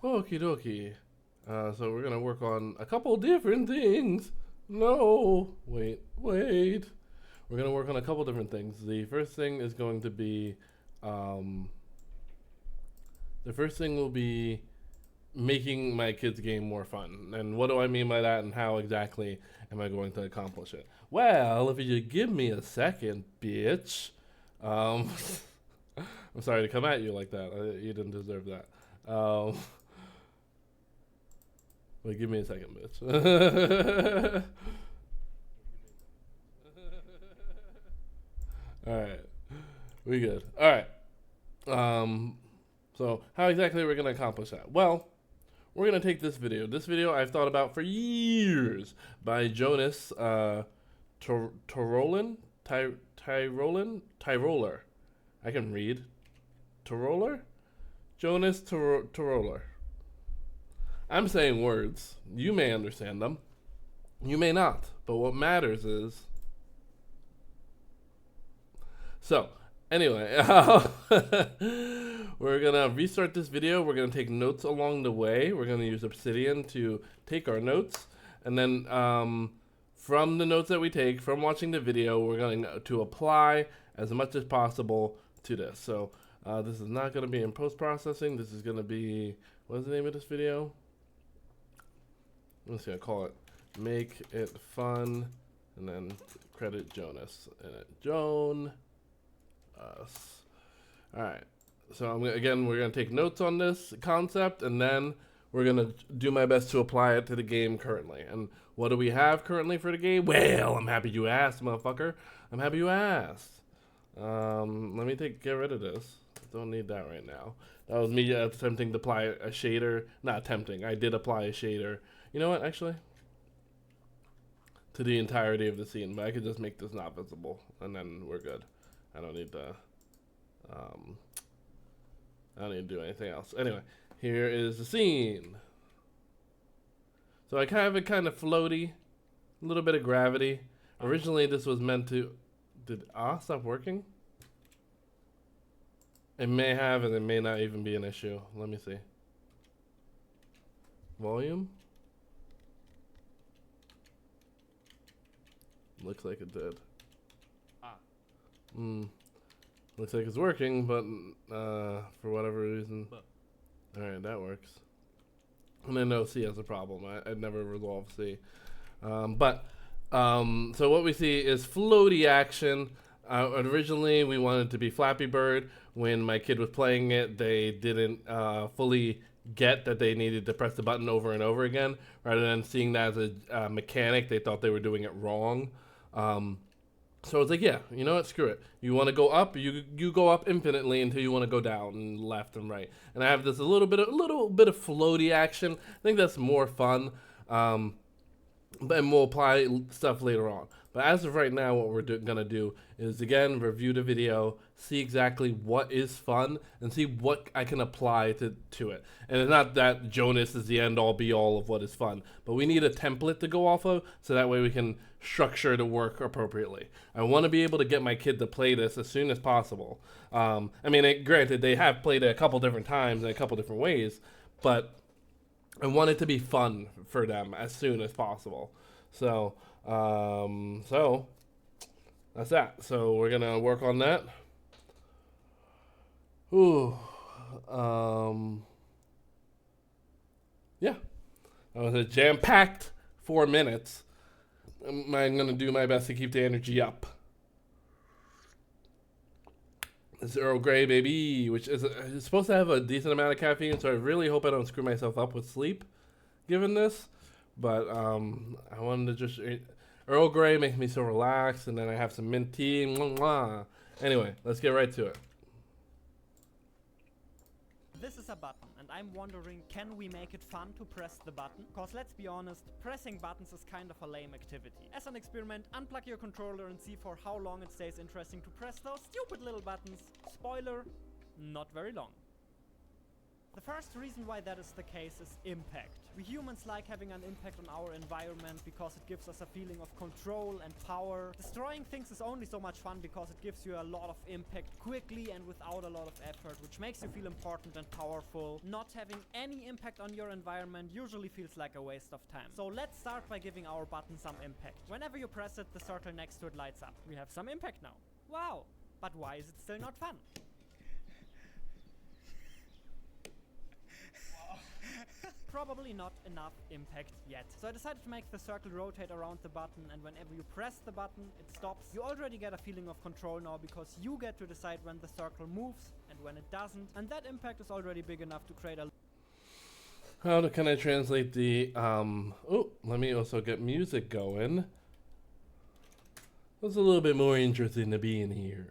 Okie dokie. So we're gonna work on a couple different things. No, wait. We're gonna work on a couple different things. The first thing is going to be, um, the first thing will be making my kids' game more fun. And what do I mean by that, and how exactly am I going to accomplish it? Well, if you give me a second, bitch. Um, I'm sorry to come at you like that. You didn't deserve that. Wait, give me a second, bitch. All right, we good. All right. Um, so how exactly are we gonna accomplish that? Well, we're gonna take this video. This video I've thought about for years by Jonas Tyrolin, Tyroler. I can read. Tyroler, Jonas Tyroler. I'm saying words. You may understand them. You may not. But what matters is. So, anyway, we're gonna restart this video. We're gonna take notes along the way. We're gonna use Obsidian to take our notes, and then from the notes that we take from watching the video, we're going to apply as much as possible to this. So this is not gonna be in post processing. This is gonna be, what is the name of this video? I'm just gonna call it "Make It Fun," and then credit Jonas in it. Joan us. All right. So again, we're gonna take notes on this concept, and then we're gonna do my best to apply it to the game currently. And what do we have currently for the game? Well, I'm happy you asked, motherfucker. I'm happy you asked. Let me get rid of this. Don't need that right now. That was me attempting to apply a shader. Not attempting. I did apply a shader. You know what? Actually, to the entirety of the scene, but I could just make this not visible, and then we're good. I don't need to. I don't need to do anything else. Anyway, here is the scene. So I have it kind of floaty, a little bit of gravity. Originally, this was meant to. Did stop working? It may have, and it may not even be an issue. Let me see. Volume? Looks like it did. Looks like it's working, but for whatever reason. Alright, that works. And then no, C has a problem. I'd never resolved C. So what we see is floaty action. Originally, we wanted to be Flappy Bird. When my kid was playing it, they didn't fully get that they needed to press the button over and over again. Rather than seeing that as a mechanic, they thought they were doing it wrong. So it's like, yeah, you know what? Screw it. You want to go up, you go up infinitely until you want to go down and left and right. And I have this a little bit of floaty action. I think that's more fun. But we'll apply stuff later on. But as of right now, what we're gonna do is again review the video, see exactly what is fun, and see what I can apply to it. And it's not that Jonas is the end all be all of what is fun, but we need a template to go off of, so that way we can structure the work appropriately. I want to be able to get my kid to play this as soon as possible. I mean, granted, they have played it a couple different times in a couple different ways, but I want it to be fun for them as soon as possible. So that's that. So we're gonna work on that. Ooh, yeah, that was a jam-packed 4 minutes. I'm gonna do my best to keep the energy up. It's Earl Grey, baby, which is it's supposed to have a decent amount of caffeine, so I really hope I don't screw myself up with sleep, given this. But I wanted to just Earl Grey makes me so relaxed, and then I have some mint tea. Mwah. Anyway, let's get right to it. This is a button, and I'm wondering, can we make it fun to press the button? Cause let's be honest, pressing buttons is kind of a lame activity. As an experiment, unplug your controller and see for how long it stays interesting to press those stupid little buttons. Spoiler, not very long. The first reason why that is the case is impact. We humans like having an impact on our environment because it gives us a feeling of control and power. Destroying things is only so much fun because it gives you a lot of impact quickly and without a lot of effort, which makes you feel important and powerful. Not having any impact on your environment usually feels like a waste of time. So let's start by giving our button some impact. Whenever you press it, the circle next to it lights up. We have some impact now. Wow! But why is it still not fun? Probably not enough impact yet. So I decided to make the circle rotate around the button, and whenever you press the button, it stops. You already get a feeling of control now because you get to decide when the circle moves and when it doesn't, and that impact is already big enough to create a... How can I translate the, oh, let me also get music going. It's a little bit more interesting to be in here.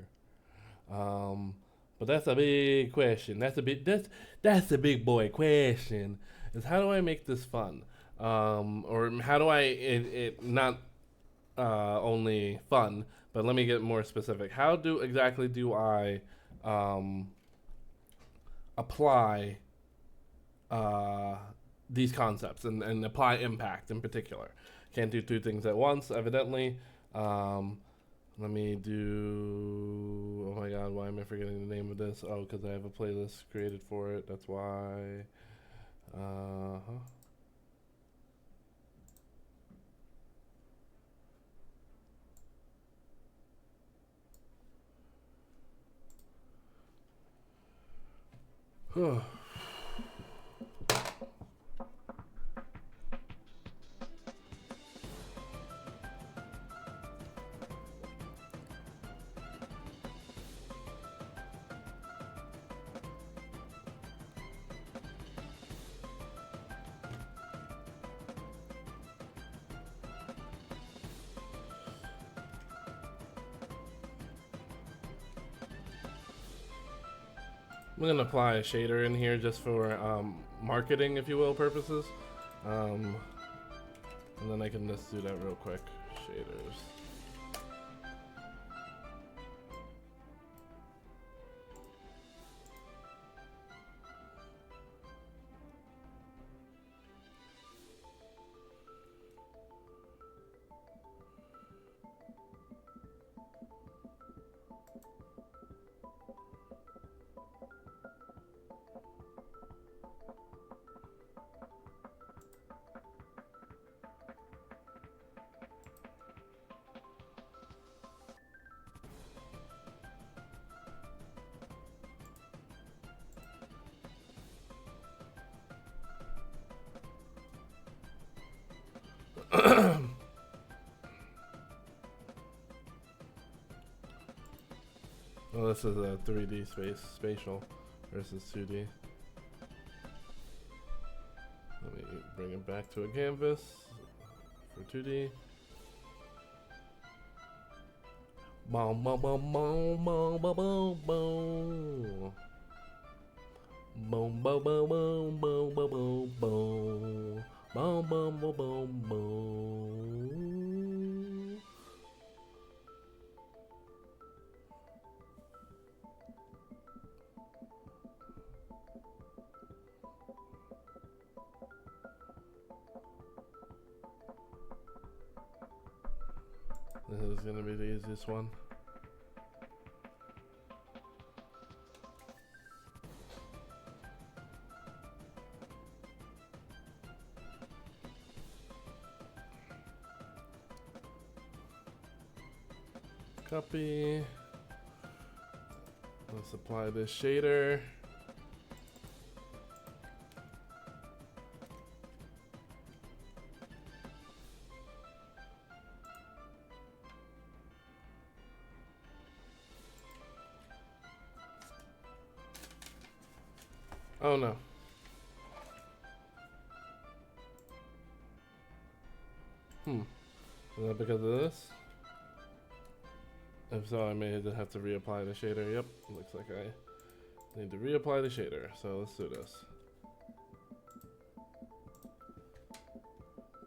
But that's a big question. That's a big boy question. Is how do I make this fun? Or how do I it not only fun, but let me get more specific. How exactly do I apply these concepts and apply impact in particular? Can't do two things at once, evidently. Let me do... Oh my god, why am I forgetting the name of this? Oh, because I have a playlist created for it. That's why. I'm going to apply a shader in here just for marketing, if you will, purposes. And then I can just do that real quick. Shaders. Well, this is a 3D spatial versus 2D. Let me bring it back to a canvas for 2D. Boom, boom, boom, boom, boom, boom, boom, boom. Boom, boom, boom, boom, boom, boom, boom, boom. Boom, boom, boom, boom, boom. This is gonna be the easiest one. Copy. Let's apply this shader. Oh no. Is that because of this? If so, I may have to reapply the shader. Yep, looks like I need to reapply the shader. So let's do this.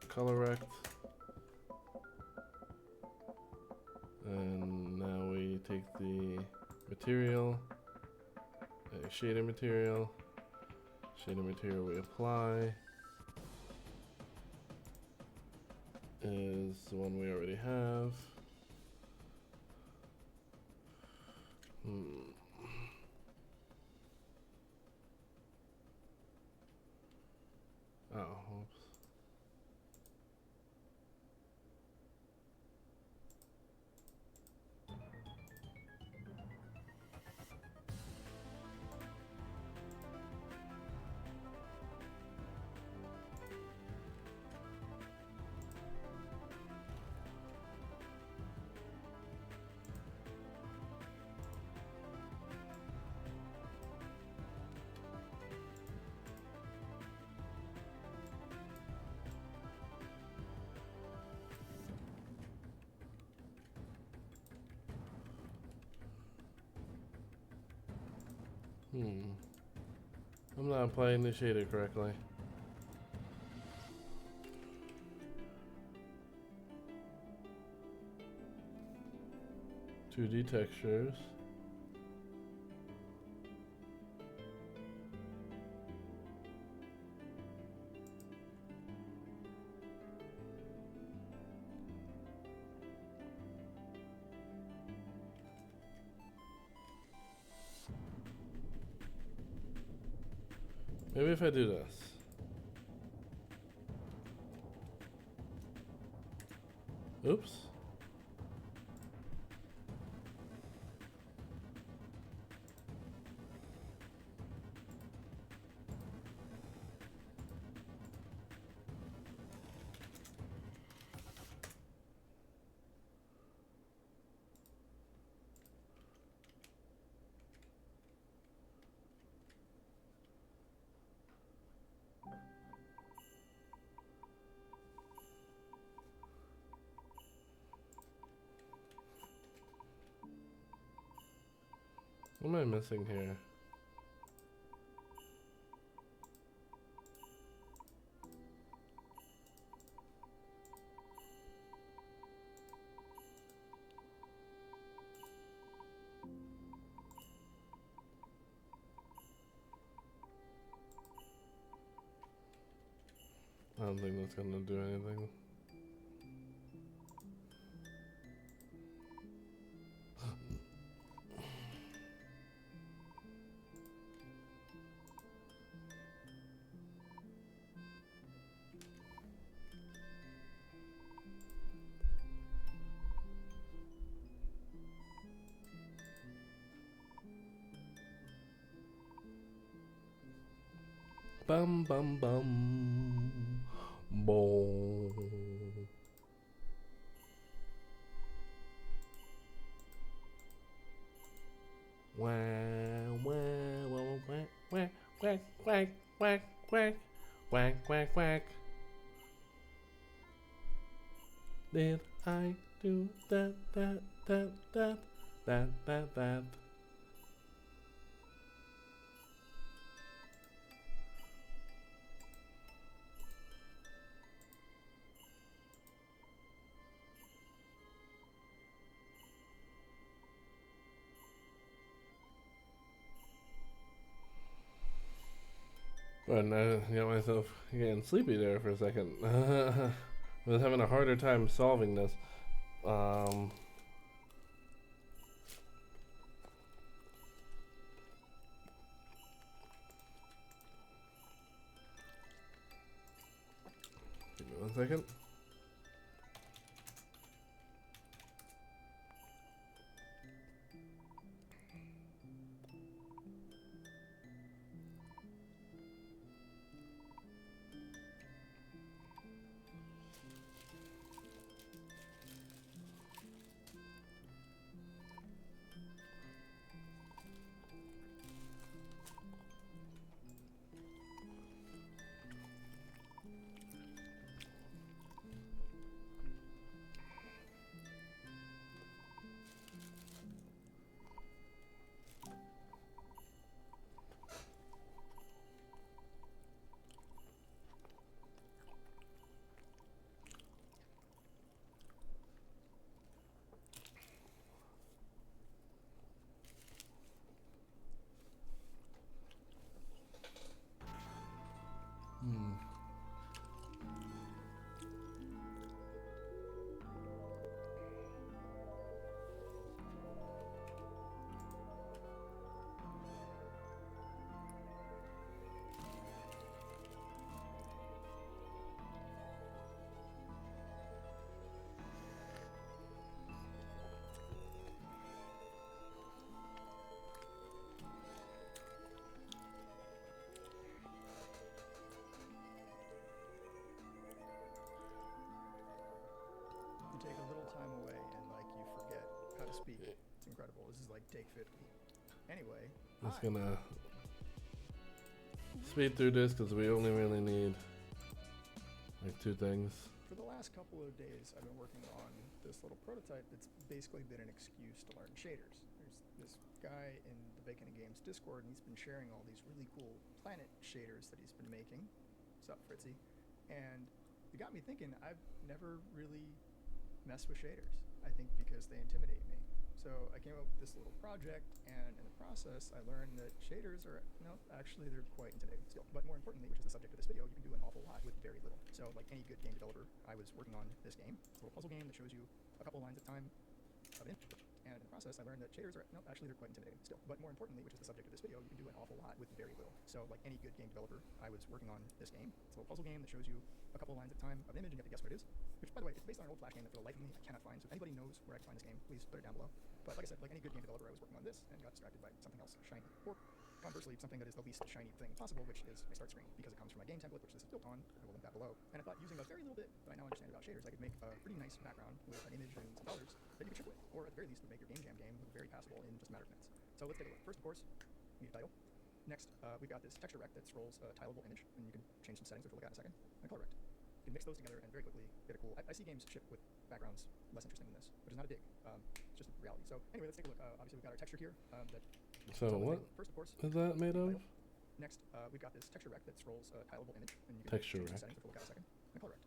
Color rect. And now we take the material, a shader material, Shader material we apply is the one we already have. Oh, oops. I'm not applying the shader correctly. Two D textures. Maybe if I do this. Oops. What am I missing here? I don't think that's gonna do anything. Bum bum bum. Boom. Wah, wah, wah, wah, wah, quack, quack, quack, quack, quack, quack, quack. Did I do that, that, that, that, that, that, that? And I got myself getting sleepy there for a second. I was having a harder time solving this. Give me 1 second. You take a little time away and like you forget how to speak. It's incredible. This is like take 50. Anyway, Just hi. gonna speed through this because we only really need like 2 things. For the last couple of days, I've been working on this little prototype that's basically been an excuse to learn shaders. There's this guy in the Bacon and Games Discord, and he's been sharing all these really cool planet shaders that he's been making. What's up, Fritzy? And it got me thinking, I've never really messed with shaders. I think because they intimidate me. So I came up with this little project, and in the process, I learned that shaders are, no, actually they're quite intimidating still. But more importantly, which is the subject of this video, you can do an awful lot with very little. So like any good game developer, I was working on this game. It's a little puzzle game that shows you a couple lines at a time of an image. And in the process, I learned that shaders are, no, actually they're quite intimidating still. But more importantly, which is the subject of this video, you can do an awful lot with very little. So like any good game developer, I was working on this game. It's a little puzzle game that shows you a couple lines at a time of an image, and you have to guess what it is. Which, by the way, it's based on an old Flash game that for the life of me, I cannot find. So if anybody knows where I can find this game, please put it down below. But like I said, like any good game developer, I was working on this and got distracted by something else shiny. Or conversely, something that is the least shiny thing possible, which is my start screen, because it comes from my game template, which this is built on. I will link that below. And I thought using a very little bit that I now understand about shaders, I could make a pretty nice background with an image and some colors that you could trick with. Or at the very least, would make your game jam game look very passable in just a matter of minutes. So let's take a look. First, of course, we need a title. Next, we've got this texture rec that scrolls a tileable image, and you can change some settings, which we'll look at in a second, and a color rect. You can mix those together and very quickly get a cool. I see games ship with backgrounds less interesting than this, which is not a dig. It's just reality. So anyway, let's take a look. Obviously, we've got our texture here. So what First, of course, is that made of? next, we've got this texture rec that scrolls a tileable image, and you can Texture change rec. the settings, which we'll look at in a second, and a color rect.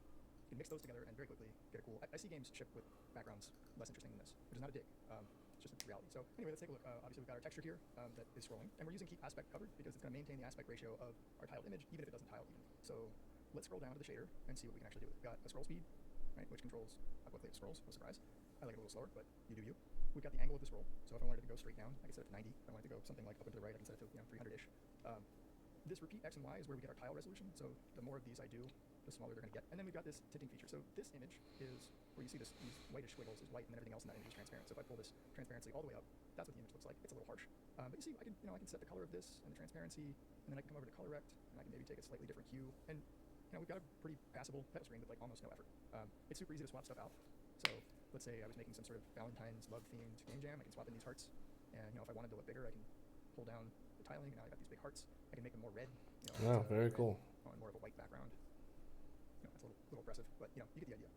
You can mix those together and very quickly get a cool. I see games ship with backgrounds less interesting than this, which is not a dig. It's just reality. So anyway, let's take a look. Obviously, we've got our texture here that is scrolling, and we're using keep aspect covered because it's going to maintain the aspect ratio of our tiled image, even if it doesn't tile even. So let's scroll down to the shader and see what we can actually do. We've got a scroll speed, right, which controls how quickly it scrolls. No surprise. I like it a little slower, but you do you. We've got the angle of the scroll. So if I wanted it to go straight down, I can set it to 90. If I wanted to go something like up and to the right, I can set it to 300-ish. This repeat X and Y is where we get our tile resolution. So the more of these I do, the smaller they're going to get. And then we've got this tinting feature. So this image is where you see these whitish squiggles is white, and then everything else in that image is transparent. So if I pull this transparency all the way up, that's what the image looks like. It's a little harsh. But you see, I can set the color of this and the transparency, and then I can come over to color rect, and I can maybe take a slightly different hue. And we've got a pretty passable title screen with like almost no effort. It's super easy to swap stuff out. So let's say I was making some sort of Valentine's love themed game jam. I can swap in these hearts, and if I wanted to look bigger, I can pull down the tiling, and now I got these big hearts. I can make them more red. Wow, very red cool. on more of a white background. It's a little oppressive, but you get the idea.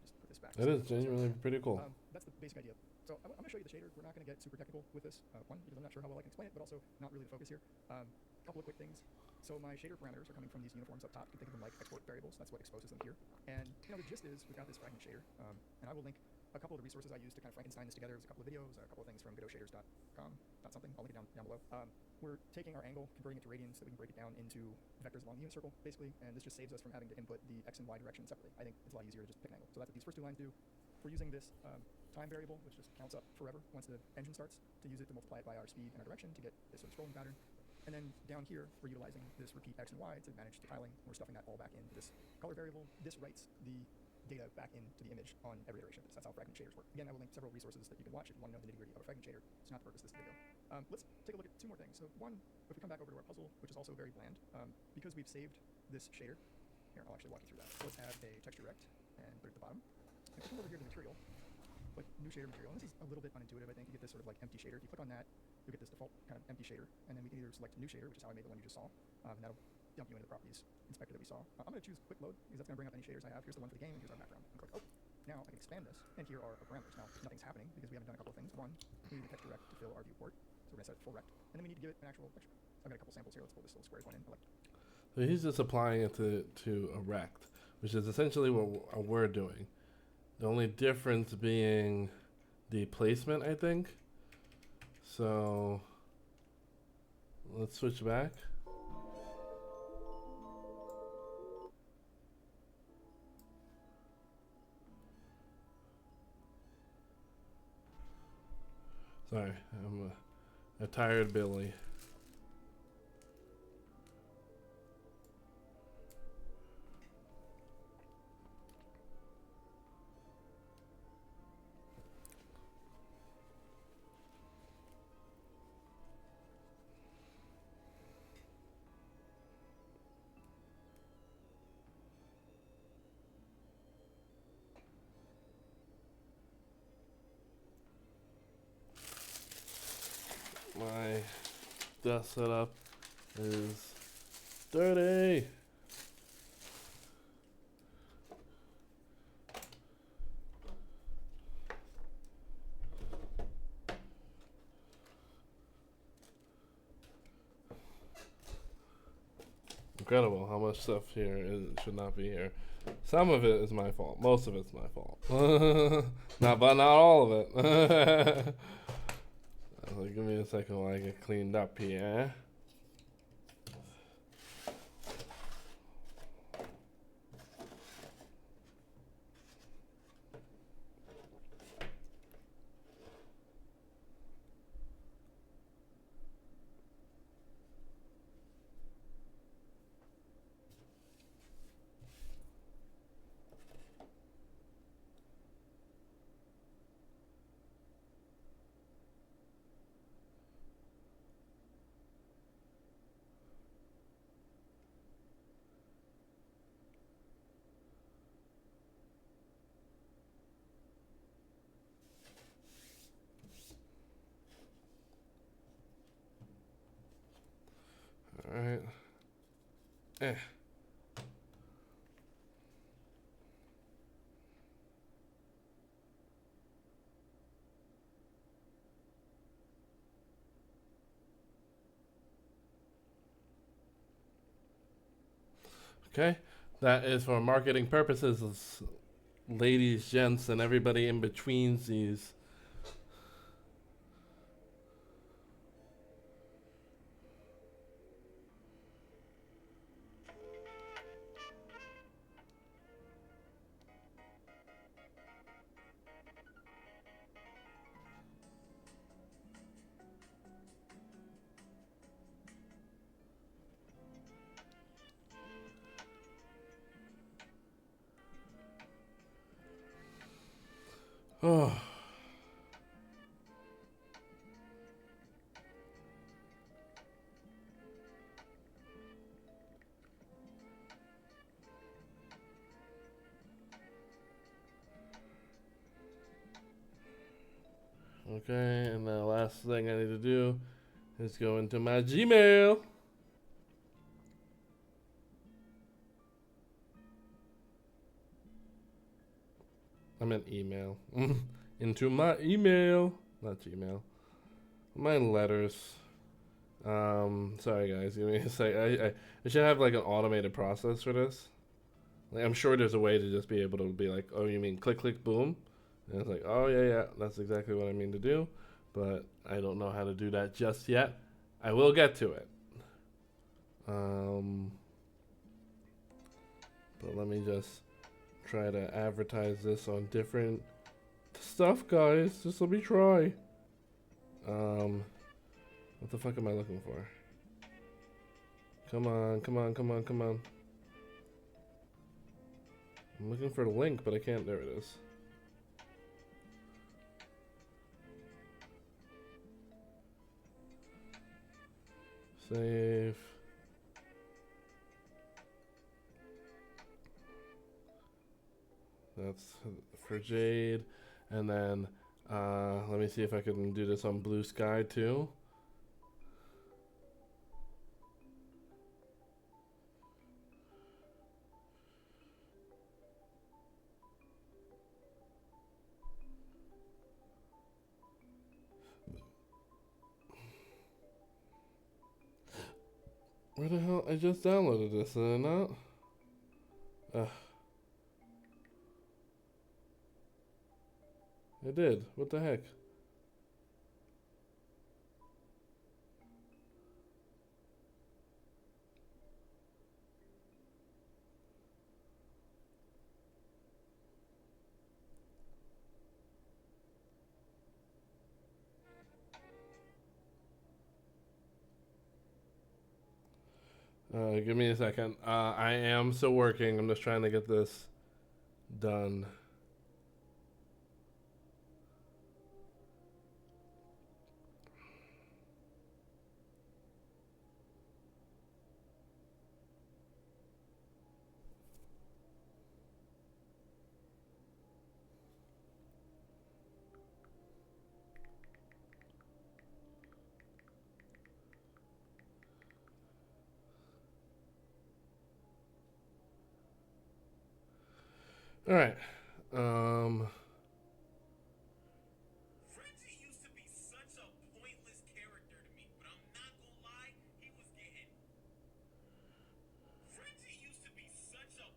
Just put this back. It is genuinely pretty cool. That's the basic idea. So I'm going to show you the shader. We're not going to get super technical with this. One, because I'm not sure how well I can explain it, but also not really the focus here. A couple of quick things. So my shader parameters are coming from these uniforms up top. You can think of them like export variables. That's what exposes them here. And the gist is we've got this fragment shader, and I will link a couple of the resources I use to kind of Frankenstein this together. There's a couple of videos, a couple of things from godotshaders.com. Not something. I'll link it down below. We're taking our angle, converting it to radians, so we can break it down into vectors along the unit circle, basically. And this just saves us from having to input the x and y direction separately. I think it's a lot easier to just pick an angle. So that's what these first 2 lines do. We're using this time variable, which just counts up forever once the engine starts, to use it to multiply it by our speed and our direction to get this sort of scrolling pattern. And then down here, we're utilizing this repeat x and y to manage the tiling. We're stuffing that all back into this color variable. This writes the data back into the image on every iteration of this. That's how fragment shaders work. Again, I will link several resources that you can watch if you want to know the nitty-gritty of a fragment shader. It's not the purpose of this video. Let's take a look at 2 more things. So one, if we come back over to our puzzle, which is also very bland, because we've saved this shader, here, I'll actually walk you through that. So let's add a texture rect and put it at the bottom. And come over here to material, click new shader material. And this is a little bit unintuitive, I think. You get this sort of like empty shader. If you click on that, you'll get this default kind of empty shader. And then we can either select new shader, which is how I made the one you just saw, and that'll dump you into the properties inspector that we saw. I'm going to choose quick load because that's going to bring up any shaders I have. Here's the one for the game, and here's our background. And click, now I can expand this, and here are our parameters. Now, nothing's happening because we haven't done a couple of things. One, we need the texture rect to fill our viewport, so we're going to set it to full rect. And then we need to give it an actual texture. I've got a couple samples here. Let's pull this little squares one in. So he's just applying it to a rect, which is essentially what we're doing. The only difference being the placement, I think. So let's switch back. Sorry, I'm a tired Billy. My desk setup is dirty. Incredible how much stuff here should not be here. Some of it is my fault. Most of it's my fault. Not all of it. So give me a second while I get cleaned up here. Alright. Okay, that is for marketing purposes, ladies, gents, and everybody in between these. Oh. Okay, and the last thing I need to do is go into my Gmail. I meant email. Into my email. Not Gmail. My letters. Sorry guys, give me a sec. I should have like an automated process for this. Like, I'm sure there's a way to just be able to be like, oh, you mean click, click, boom? And it's like, oh, yeah, that's exactly what I mean to do. But I don't know how to do that just yet. I will get to it. But let me just try to advertise this on different stuff, guys. Just let me try. What the fuck am I looking for? Come on, come on, come on, come on. I'm looking for a link, but I can't. There it is. Save. That's for Jade. And then let me see if I can do this on Blue Sky too. Where the hell? I just downloaded this, did I not? I did. What the heck? Give me a second. I am still working. I'm just trying to get this done. All right. Frenzy used to be such a pointless character to me, but I'm not gonna lie, he was getting. Frenzy used to be such a.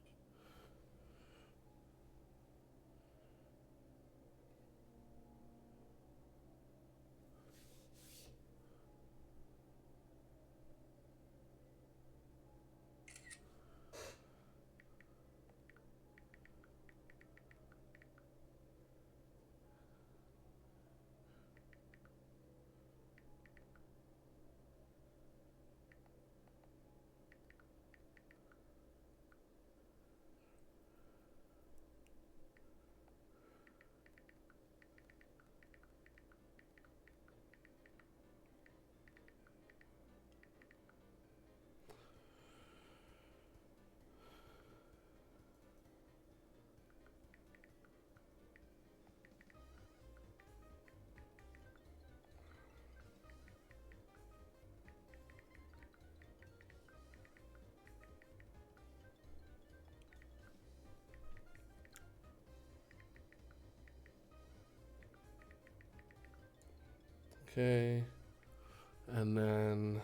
Okay. And then.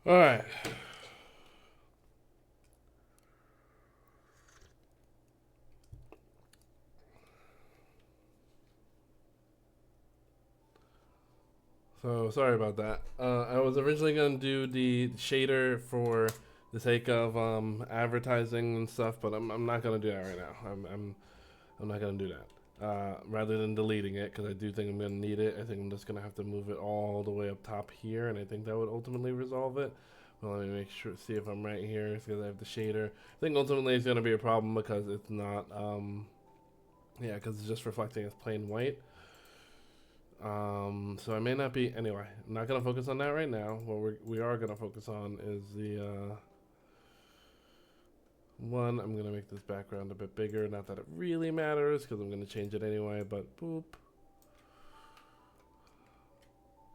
All right. So sorry about that. I was originally gonna do the shader for the sake of advertising and stuff, but I'm not gonna do that right now. I'm not gonna do that. Rather than deleting it, because I do think I'm gonna need it. I think I'm just gonna have to move it all the way up top here, and I think that would ultimately resolve it. Well, let me make sure, see if I'm right here, because I have the shader. I think ultimately it's gonna be a problem because it's not, yeah, because it's just reflecting as plain white. So I may not be, anyway, I'm not gonna focus on that right now. What we are gonna focus on is the, one, I'm gonna make this background a bit bigger. Not that it really matters, because I'm gonna change it anyway, but boop.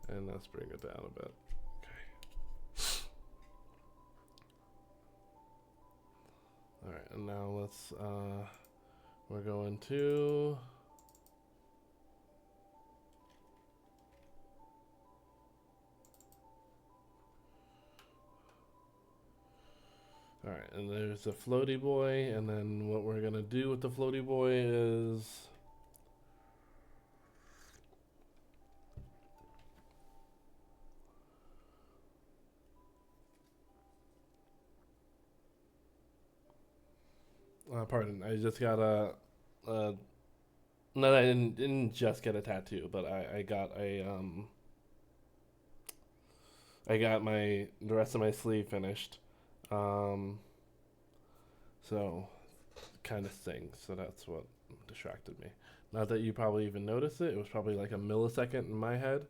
And let's bring it down a bit. Okay. Alright, and now let's, we're going to... Alright, and there's a floaty boy, and then what we're gonna do with the floaty boy is pardon, I just got no, I didn't just get a tattoo, but I got the rest of my sleeve finished. So kind of stings, so that's what distracted me. Not that you probably even noticed it. It was probably like a millisecond in my head.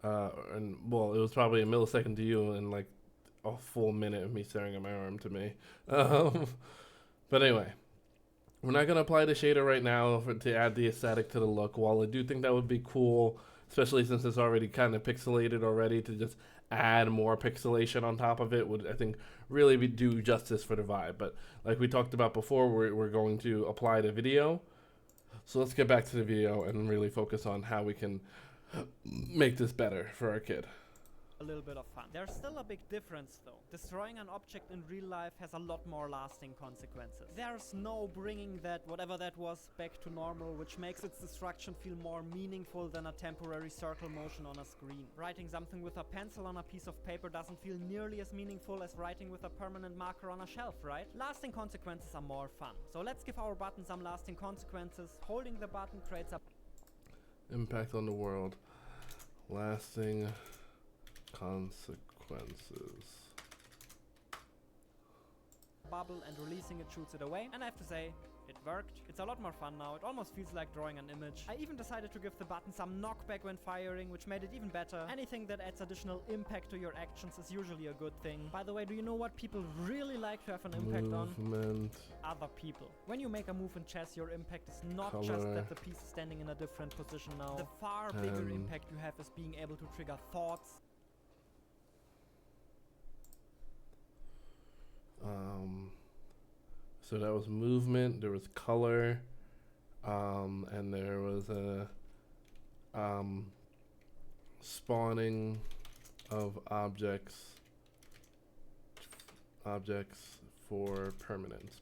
And well, it was probably a millisecond to you and like a full minute of me staring at my arm to me. But anyway, we're not going to apply the shader right now to add the aesthetic to the look. While I do think that would be cool, especially since it's already kind of pixelated already, to just add more pixelation on top of it would, I think, really do justice for the vibe. But like we talked about before, we're going to apply the video. So let's get back to the video and really focus on how we can make this better for our kid. A little bit of fun. There's still a big difference though. Destroying an object in real life has a lot more lasting consequences. There's no bringing that, whatever that was, back to normal, which makes its destruction feel more meaningful than a temporary circle motion on a screen. Writing something with a pencil on a piece of paper doesn't feel nearly as meaningful as writing with a permanent marker on a shelf, right? Lasting consequences are more fun. So let's give our button some lasting consequences. Holding the button creates a impact on the world. Lasting consequences. Bubble, and releasing it shoots it away, and I have to say, it worked. It's a lot more fun now. It almost feels like drawing an image. I even decided to give the button some knockback when firing, which made it even better. Anything that adds additional impact to your actions is usually a good thing. By the way, do you know what people really like to have an impact on? Movement. Other people. When you make a move in chess, your impact is not Color. just that the piece is standing in a different position now. The far bigger impact you have is being able to trigger thoughts, so that was movement, there was color, and there was a spawning of objects for permanence.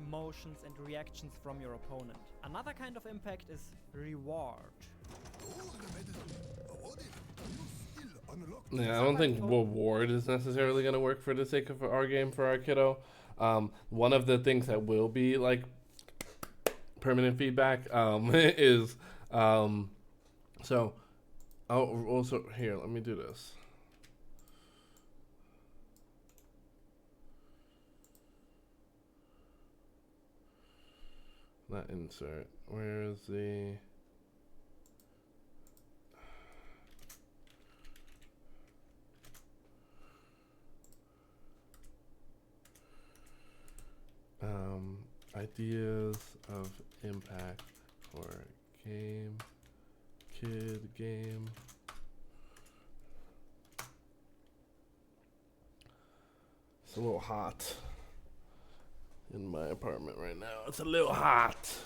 emotions and reactions from your opponent. Another kind of impact is reward. Yeah, I don't think reward is necessarily going to work for the sake of our game for our kiddo. One of the things that will be like permanent feedback is so I'll also here, let me do this. Not insert. Where is the ideas of impact for kid game. It's a little hot in my apartment right now. It's a little hot.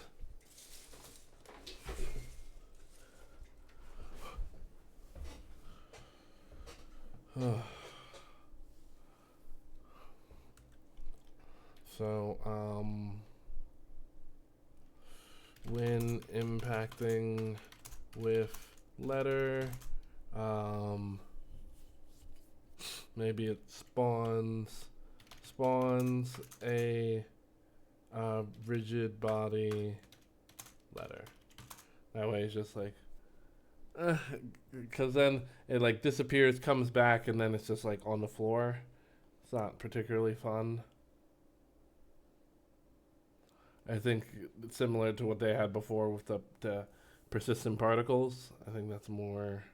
So, when impacting with letter, maybe it spawns a rigid body letter. That way it's just like, because then it like disappears, comes back, and then it's just like on the floor. It's not particularly fun. I think it's similar to what they had before with the persistent particles. I think that's more.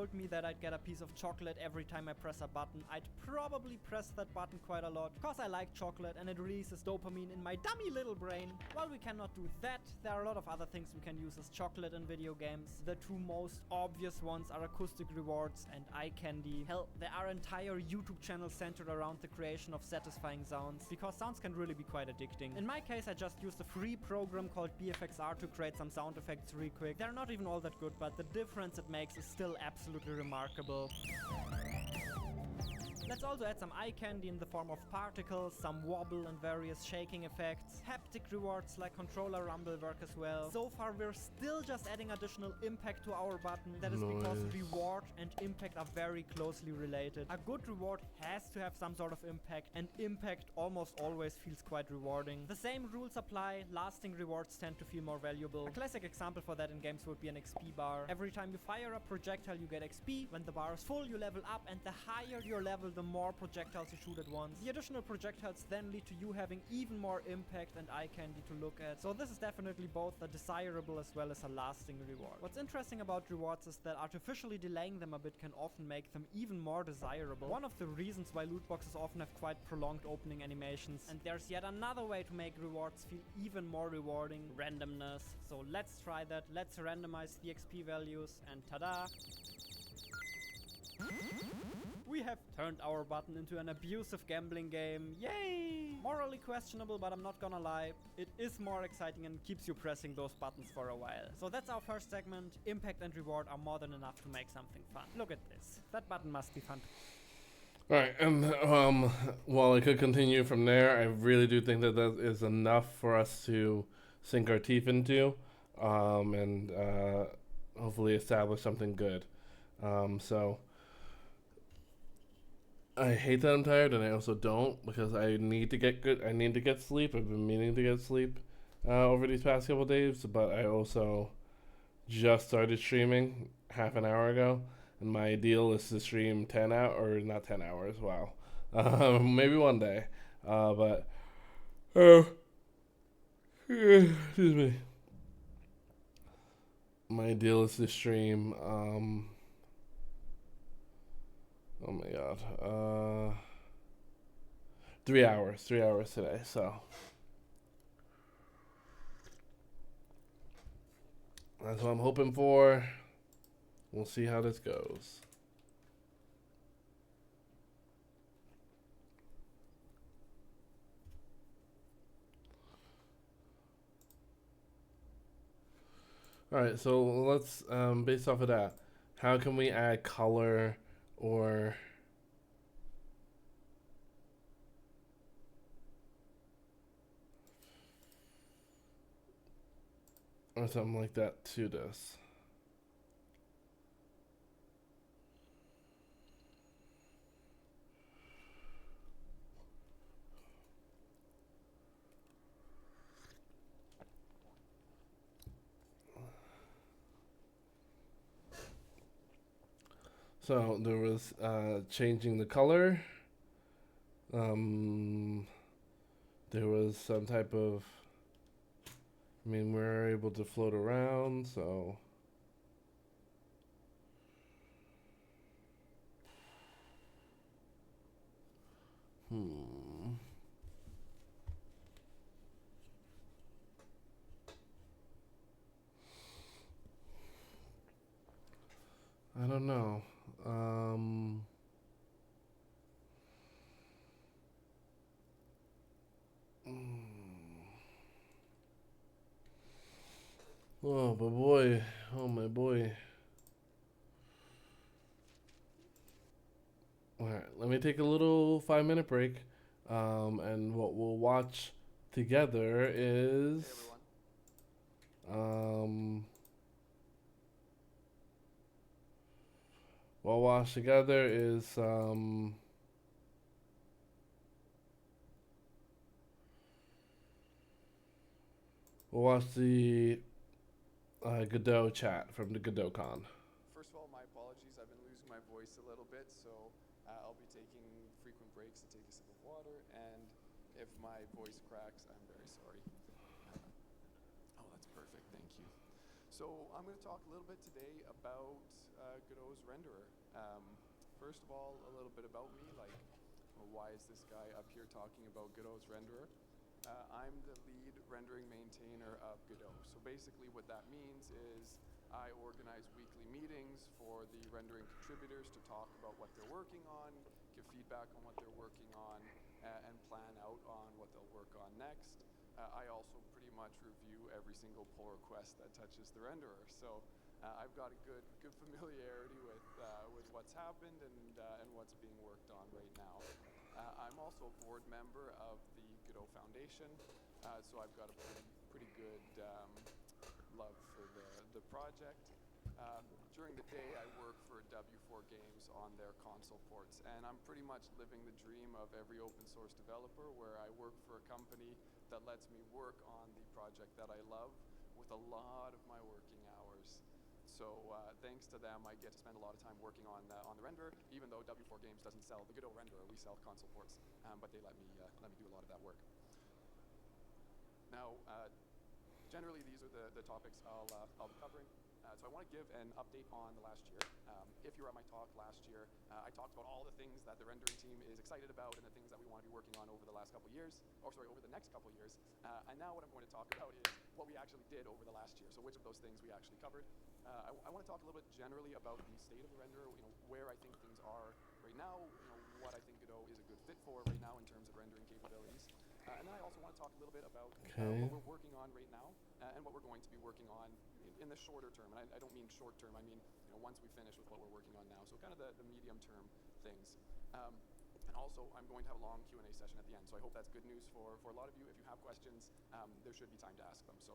told me that I'd get a piece of chocolate every time I press a button, I'd probably press that button quite a lot, because I like chocolate and it releases dopamine in my dummy little brain. While we cannot do that, there are a lot of other things we can use as chocolate in video games. The two most obvious ones are acoustic rewards and eye candy. Hell, there are entire YouTube channels centered around the creation of satisfying sounds, because sounds can really be quite addicting. In my case, I just used a free program called BFXR to create some sound effects real quick. They're not even all that good, but the difference it makes is still absolutely remarkable. Let's also add some eye candy in the form of particles, some wobble and various shaking effects. Haptic rewards like controller rumble work as well. So far we're still just adding additional impact to our button. That is because reward and impact are very closely related. A good reward has to have some sort of impact, and impact almost always feels quite rewarding. The same rules apply. Lasting rewards tend to feel more valuable. A classic example for that in games would be an XP bar. Every time you fire a projectile you get XP. When the bar is full you level up, and the higher your level the more projectiles you shoot at once. The additional projectiles then lead to you having even more impact and eye candy to look at. So this is definitely both a desirable as well as a lasting reward. What's interesting about rewards is that artificially delaying them a bit can often make them even more desirable. One of the reasons why loot boxes often have quite prolonged opening animations. And there's yet another way to make rewards feel even more rewarding: randomness. So let's try that. Let's randomize the XP values, and tada! We have turned our button into an abusive gambling game. Yay! Morally questionable, but I'm not gonna lie, it is more exciting and keeps you pressing those buttons for a while. So that's our first segment. Impact and reward are more than enough to make something fun. Look at this. That button must be fun. Alright, and while I could continue from there, I really do think that that is enough for us to sink our teeth into, and hopefully establish something good. So I hate that I'm tired, and I also don't, because I need to get good. I need to get sleep. I've been meaning to get sleep over these past couple days, but I also just started streaming half an hour ago, and my ideal is to stream 10 hours, or not 10 hours. Wow, maybe one day, but excuse me. My ideal is to stream. Oh my god. 3 hours. 3 hours today, so that's what I'm hoping for. We'll see how this goes. Alright, so let's, based off of that, how can we add color or something like that to this? So there was changing the color. There was some type of, I mean, we're able to float around, so I don't know. Oh, but boy, oh my boy. All right, let me take a little 5-minute break, and what we'll watch together is, what we'll watch together is, we'll watch the Godot chat from the Godot Con. First of all, my apologies. I've been losing my voice a little bit, so I'll be taking frequent breaks to take a sip of water, and if my voice cracks, I'm very sorry. Oh, that's perfect. Thank you. So I'm going to talk a little bit today about Godot's renderer. First of all, a little bit about me, like why is this guy up here talking about Godot's renderer? I'm the lead rendering maintainer of Godot. So basically what that means is I organize weekly meetings for the rendering contributors to talk about what they're working on, give feedback on what they're working on, and plan out on what they'll work on next. I also pretty much review every single pull request that touches the renderer. So I've got a good familiarity with what's happened and what's being worked on right now. I'm also a board member of the Godot Foundation, so I've got a pretty good love for the project. During the day, I work for W4 Games on their console ports, and I'm pretty much living the dream of every open source developer, where I work for a company that lets me work on the project that I love with a lot of my working hours. So thanks to them, I get to spend a lot of time working on the renderer, even though W4 Games doesn't sell the Godot renderer. We sell console ports, but they let me do a lot of that work. Now, generally, these are the topics I'll be covering. So I want to give an update on the last year. If you were at my talk last year, I talked about all the things that the rendering team is excited about and the things that we want to be working on over the last couple years, over the next couple years. And now what I'm going to talk about is what we actually did over the last year. So which of those things we actually covered. I want to talk a little bit generally about the state of the renderer, where I think things are right now, what I think Godot is a good fit for right now in terms of rendering capabilities. And then I also want to talk a little bit about what we're working on right now and what we're going to be working on in the shorter term. And I don't mean short term, I mean once we finish with what we're working on now. So kind of the medium term things. And also, I'm going to have a long Q&A session at the end. So I hope that's good news for a lot of you. If you have questions, there should be time to ask them. So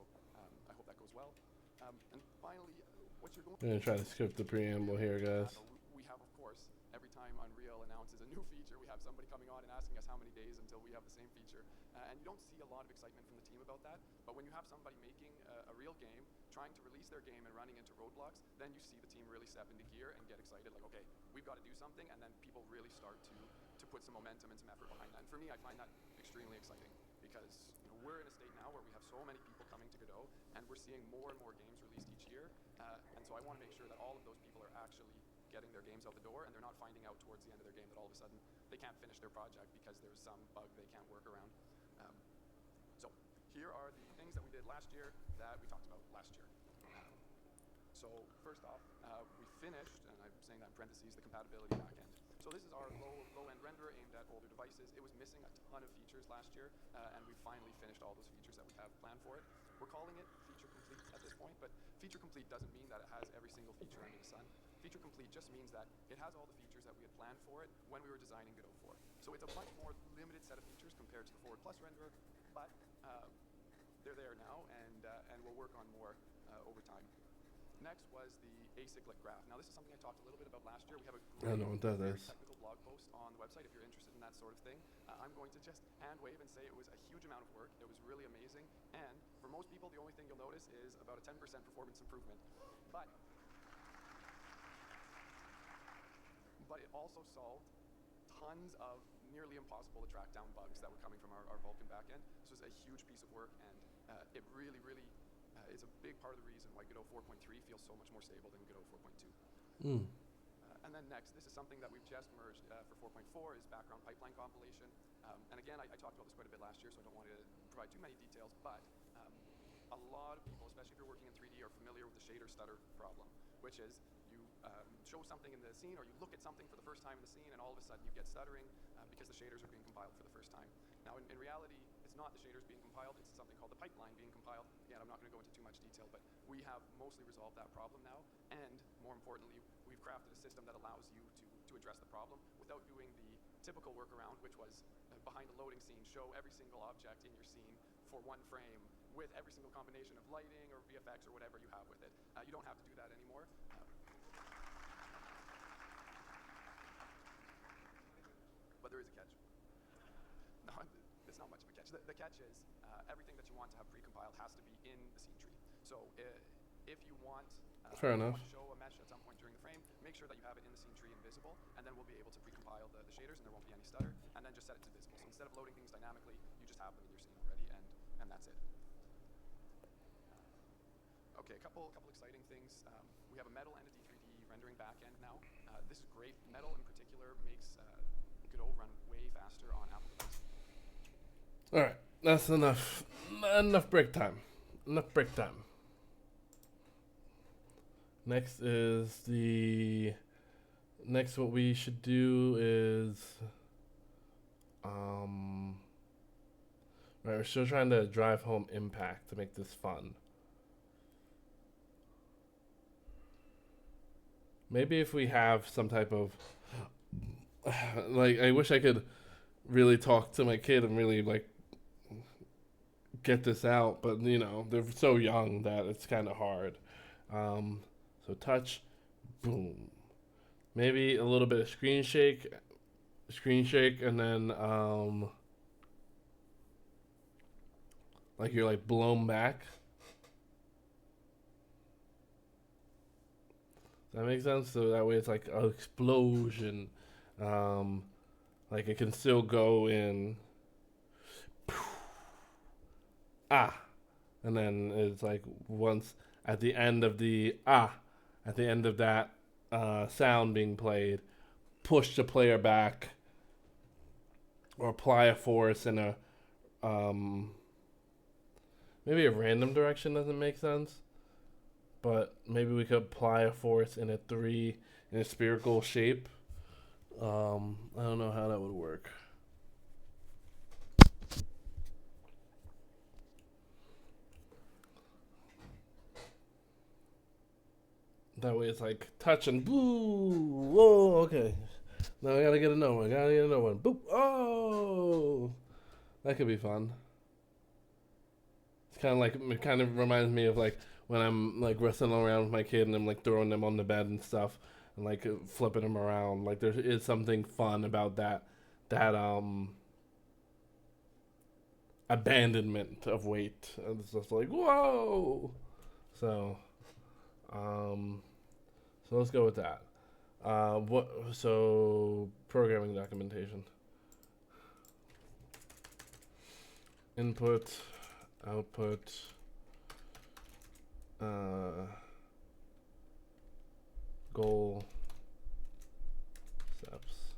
I hope that goes well. And finally, what you're going I'm gonna try to skip the preamble here, guys. We have, of course, every time Unreal announces a new feature, we have somebody coming on and asking us how many days until we have the same feature. And you don't see a lot of excitement from the team about that. But when you have somebody making a real game, trying to release their game and running into roadblocks, then you see the team really step into gear and get excited, like, okay, we've got to do something, and then people really start to put some momentum and some effort behind that. And for me, I find that extremely exciting, because we're in a state now where we have so many people coming to Godot, and we're seeing more and more games released each year. And so I want to make sure that all of those people are actually getting their games out the door, and they're not finding out towards the end of their game that all of a sudden they can't finish their project because there's some bug they can't work around. So here are the things that we did last year that we talked about last year. So first off, we finished, and I'm saying that in parentheses, the compatibility backend. So this is our low-end renderer aimed at older devices. It was missing a ton of features last year, and we finally finished all those features that we have planned for it. We're calling it feature complete at this point, but feature complete doesn't mean that it has every single feature under the sun. Feature complete just means that it has all the features that we had planned for it when we were designing Godot 4. So it's a much more limited set of features compared to the Forward Plus renderer, but they're there now, and we'll work on more over time. Next was the acyclic graph. Now, this is something I talked a little bit about last year. We have a great technical blog post on the website if you're interested in that sort of thing. I'm going to just hand wave and say it was a huge amount of work. It was really amazing. And for most people, the only thing you'll notice is about a 10% performance improvement. But it also solved tons of nearly impossible to track down bugs that were coming from our Vulkan backend. This was a huge piece of work, and it really is a big part of the reason why Godot 4.3 feels so much more stable than Godot 4.2. And then next, this is something that we've just merged for 4.4 is background pipeline compilation. And again, I talked about this quite a bit last year, so I don't want to provide too many details, but a lot of people, especially if you're working in 3D, are familiar with the shader stutter problem, which is you show something in the scene, or you look at something for the first time in the scene, and all of a sudden you get stuttering because the shaders are being compiled for the first time. Now, in reality, it's not the shaders being compiled, it's something called the pipeline being compiled. Again, I'm not going to go into too much detail, but we have mostly resolved that problem now, and more importantly, we've crafted a system that allows you to address the problem without doing the typical workaround, which was behind a loading scene, show every single object in your scene for one frame with every single combination of lighting or VFX or whatever you have with it. You don't have to do that anymore. But there is a catch. No, it's not much of a catch. The catch is everything that you want to have pre-compiled has to be in the scene tree. So if you want Fair enough. to show a mesh at some point during the frame, make sure that you have it in the scene tree and visible, and then we'll be able to pre-compile the shaders and there won't be any stutter, and then just set it to visible. So instead of loading things dynamically, you just have them in your scene already, and that's it. Okay, a couple exciting things. We have a Metal Entity 3D rendering backend now. This is great. Metal in particular makes Godot run way faster on Apple devices. All right, that's enough. Enough break time. Enough break time. Next is the. Next, what we should do is. Right, we're still trying to drive home impact to make this fun. Maybe if we have some type of. Like, I wish I could really talk to my kid and really, like, get this out, but you know they're so young that it's kind of hard. So touch, boom. Maybe a little bit of screen shake, and then like you're like blown back. Does that make sense? So that way it's like an explosion. Like it can still go in. And then it's like once at the end of the at the end of that sound being played, push the player back or apply a force in a maybe a random direction doesn't make sense, but maybe we could apply a force in a spherical shape. I don't know how that would work. That way it's like touch and boo. Whoa, okay. Now I gotta get another one. Boop. Oh, that could be fun. It's kind of like, it kind of reminds me of like when I'm like wrestling around with my kid and I'm like throwing them on the bed and stuff and like flipping them around. Like there is something fun about that abandonment of weight. And it's just like, whoa. So let's go with that. So programming documentation. Input, output, goal, steps.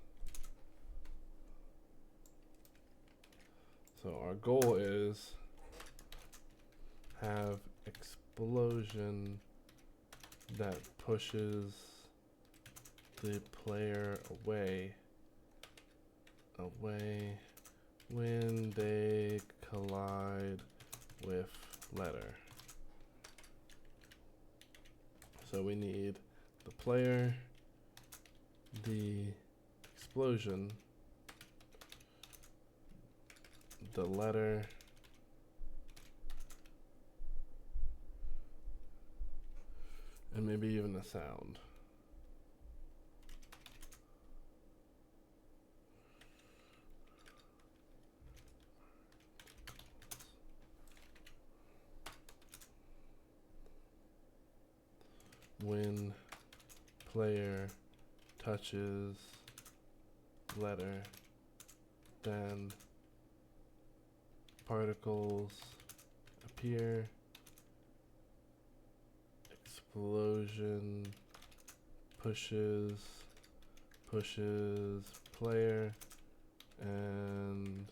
So our goal is have explosion that pushes the player away when they collide with letter. So we need the player, the explosion, the letter, and maybe even a sound. When player touches letter, then particles appear. Explosion pushes player, and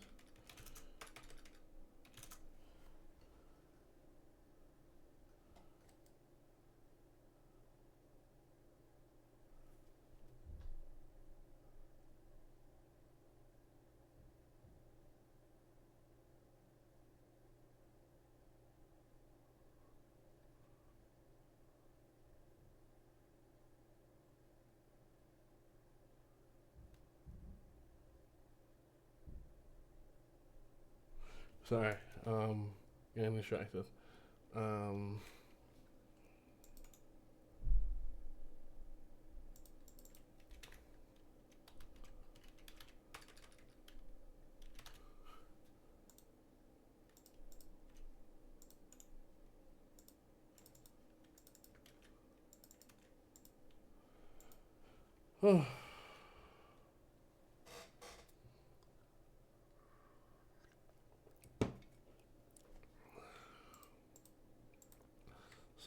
sorry, getting distracted.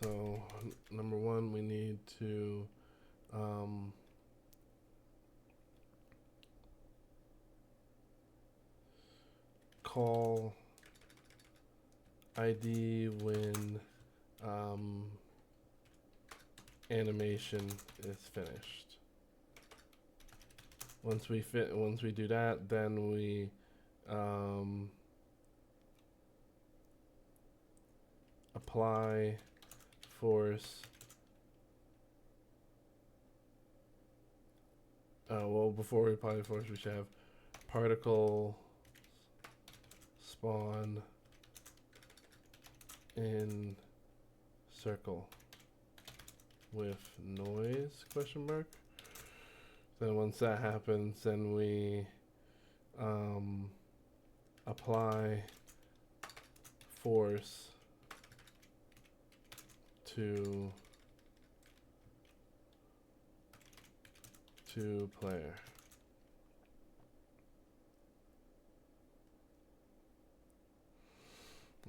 So number one, we need to call ID when animation is finished. Once we do that, then we apply force. Well, before we apply force, we should have particle spawn in circle with noise question mark. Then once that happens, then we apply force to player.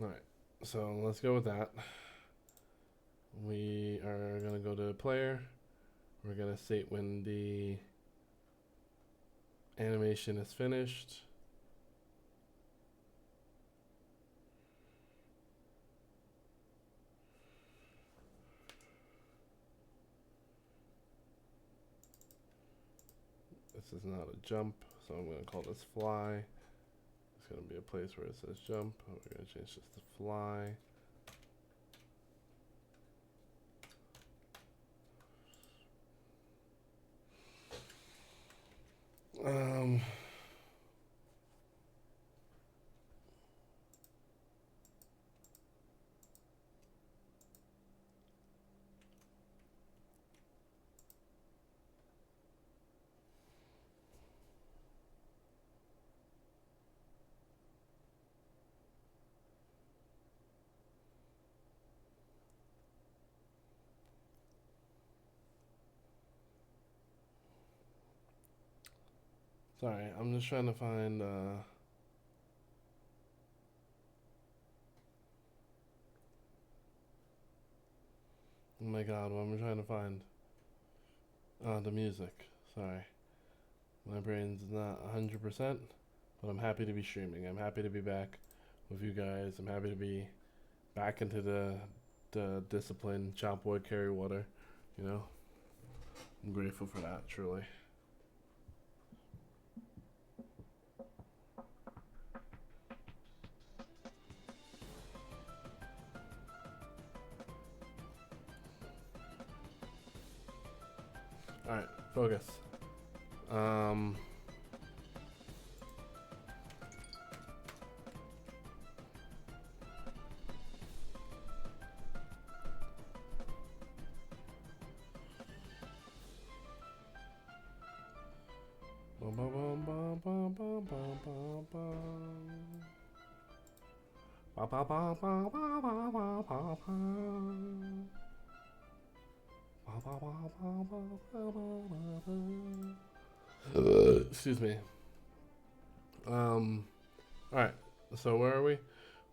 All right, so let's go with that. We are gonna go to player. We're gonna state when the animation is finished. This is not a jump, so I'm gonna call this fly. It's gonna be a place where it says jump. We're gonna change this to fly. Sorry, I'm just trying to find oh my god, what am I trying to find? The music. Sorry. My brain's not 100%, but I'm happy to be streaming. I'm happy to be back with you guys. I'm happy to be back into the discipline, chop wood, carry water, you know? I'm grateful for that, truly. All right, focus. Excuse me. Alright, so where are we?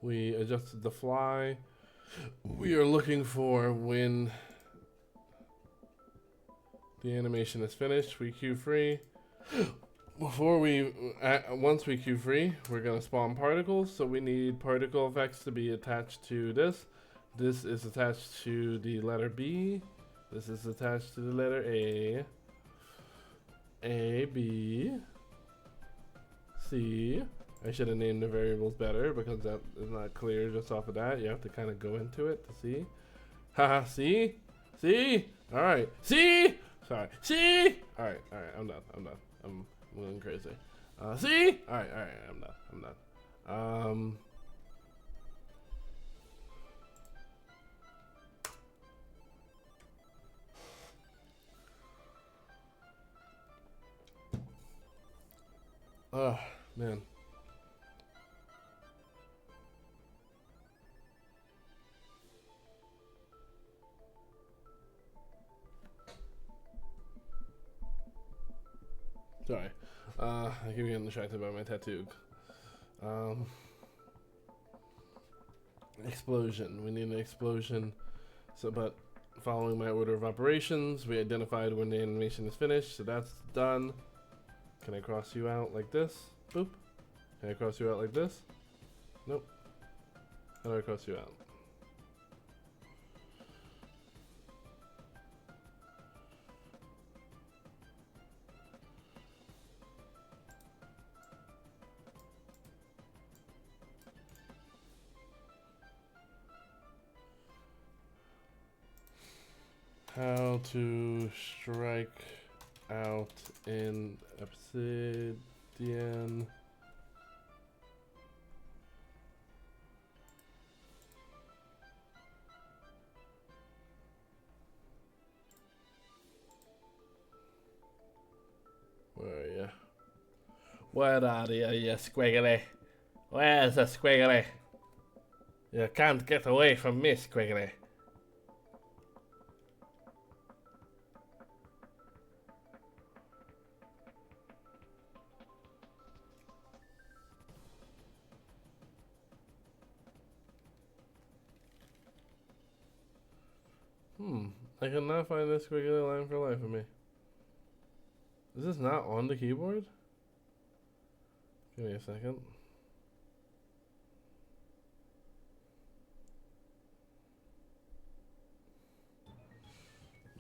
We adjusted the fly. We are looking for when the animation is finished. We queue free. Once we queue free, we're gonna spawn particles. So we need particle effects to be attached to this. This is attached to the letter B. This is attached to the letter A. A, B, C. I should have named the variables better because that is not clear just off of that. You have to kind of go into it to see. Haha, see? See? Alright. See? Sorry. See? Alright, I'm done. I'm going crazy. See? Alright, I'm done. Oh, man. Sorry. I keep getting distracted by my tattoo. Explosion. We need an explosion So, but following my order of operations, we identified when the animation is finished, so that's done. Can I cross you out like this? Boop. Can I cross you out like this? Nope. How do I cross you out? How to strike out in Obsidian. Where are you? Where are you squiggly? Where's the squiggly? You can't get away from me, squiggly. I cannot find this squiggly line for life of me. Is this not on the keyboard? Give me a second.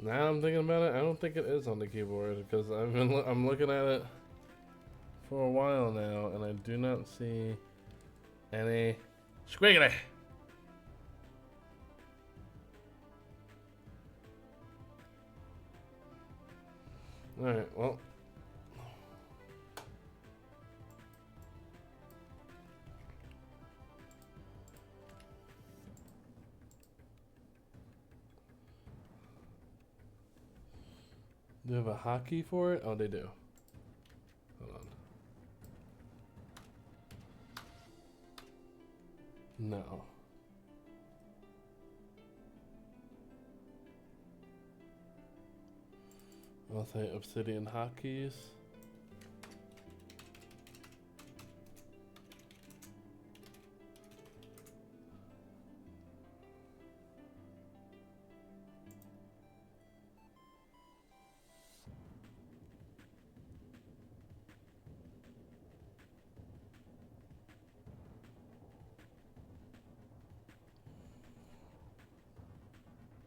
Now I'm thinking about it, I don't think it is on the keyboard because I'm looking at it for a while now and I do not see any squiggly. Alright, well. Do you have a hotkey for it? Oh, they do. Hold on. No. I'll say Obsidian hotkeys.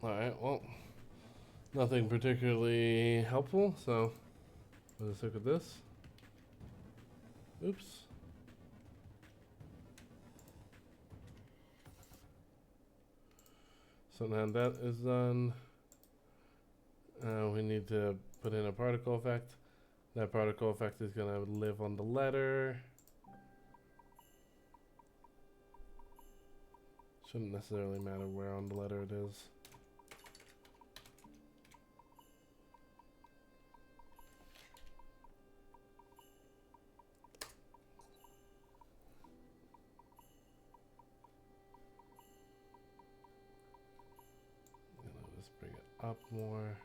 Alright, well, nothing particularly helpful, so let's look at this. Oops. So now that is done. We need to put in a particle effect. That particle effect is going to live on the letter. Shouldn't necessarily matter where on the letter it is. Bring it up more.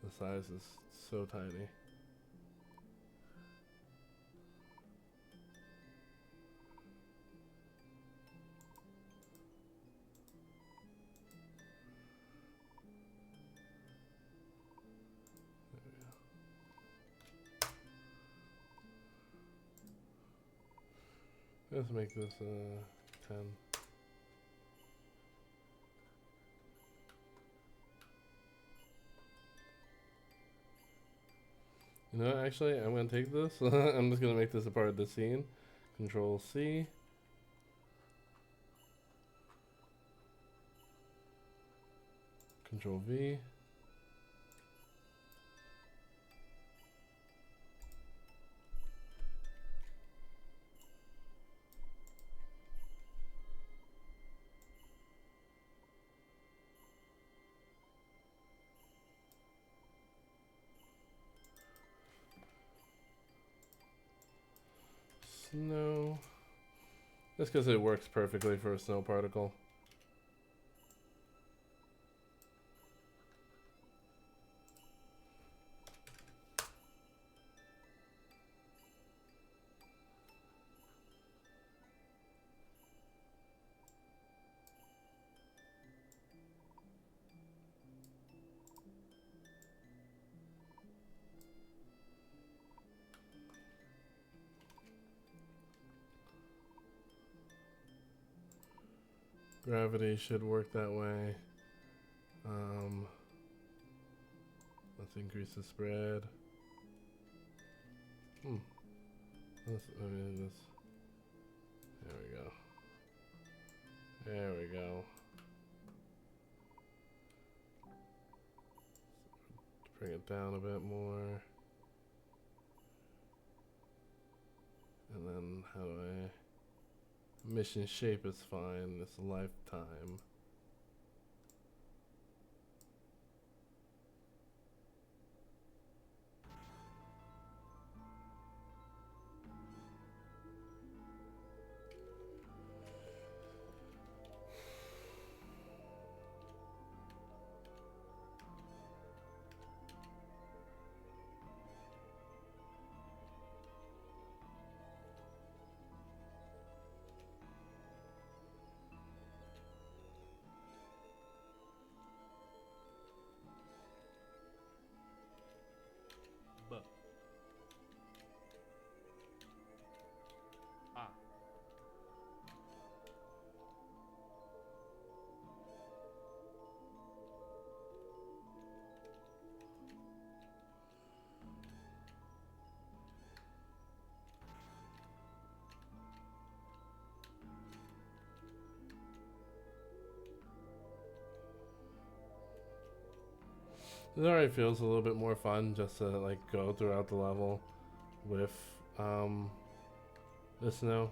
The size is so tiny. Let's make this 10. You know what, actually, I'm going to take this. I'm just going to make this a part of the scene. Control C. Control V. Snow. Just because it works perfectly for a snow particle. Gravity should work that way. Let's increase the spread. Let's, I mean, this. There we go. There we go. Bring it down a bit more. And then how do I... Mission shape is fine. It's lifetime. It already feels a little bit more fun just to like go throughout the level with the snow.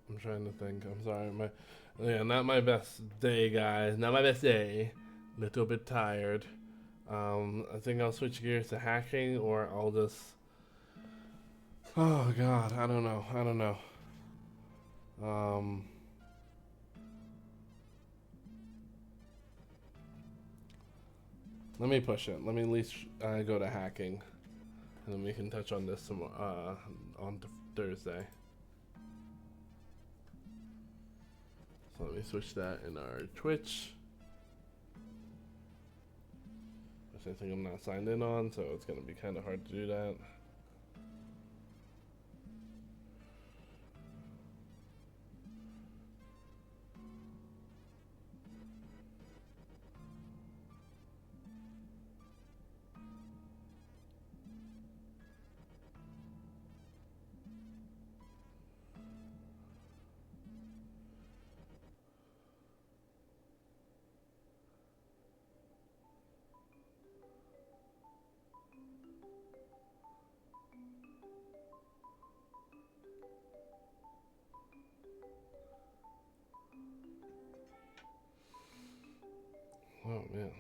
I'm trying to think. I'm sorry. Not my best day, guys. Not my best day. Little bit tired. I think I'll switch gears to hacking, or I'll just. Oh God, I don't know. Let me push it. Let me at least go to hacking, and then we can touch on this some on Thursday. So let me switch that in our Twitch. Which I think I'm not signed in on, so it's gonna be kind of hard to do that. Oh man.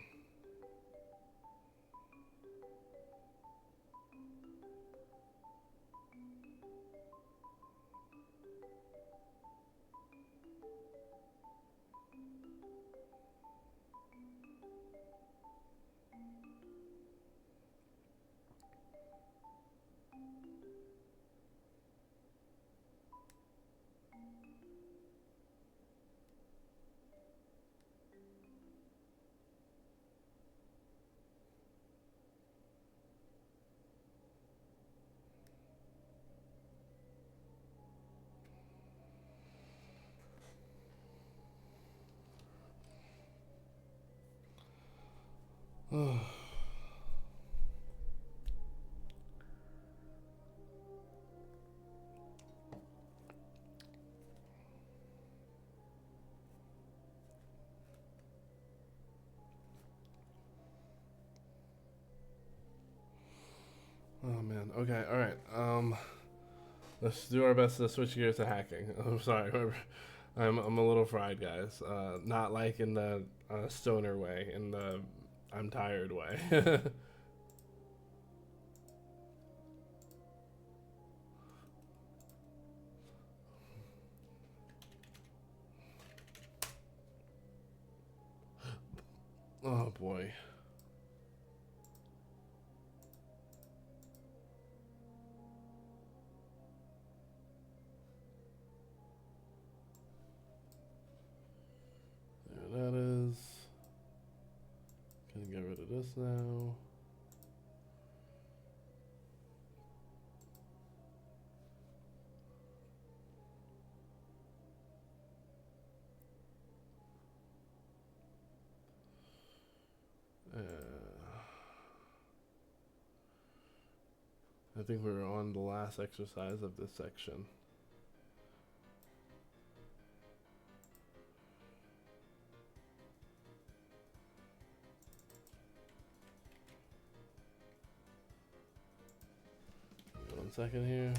Oh man. Okay. All right. Let's do our best to switch gears to hacking. I'm sorry. I'm a little fried, guys. Not like in the stoner way, in the I'm tired way. Oh boy. There that is. Can get rid of this now. I think we're on the last exercise of this section. One second here.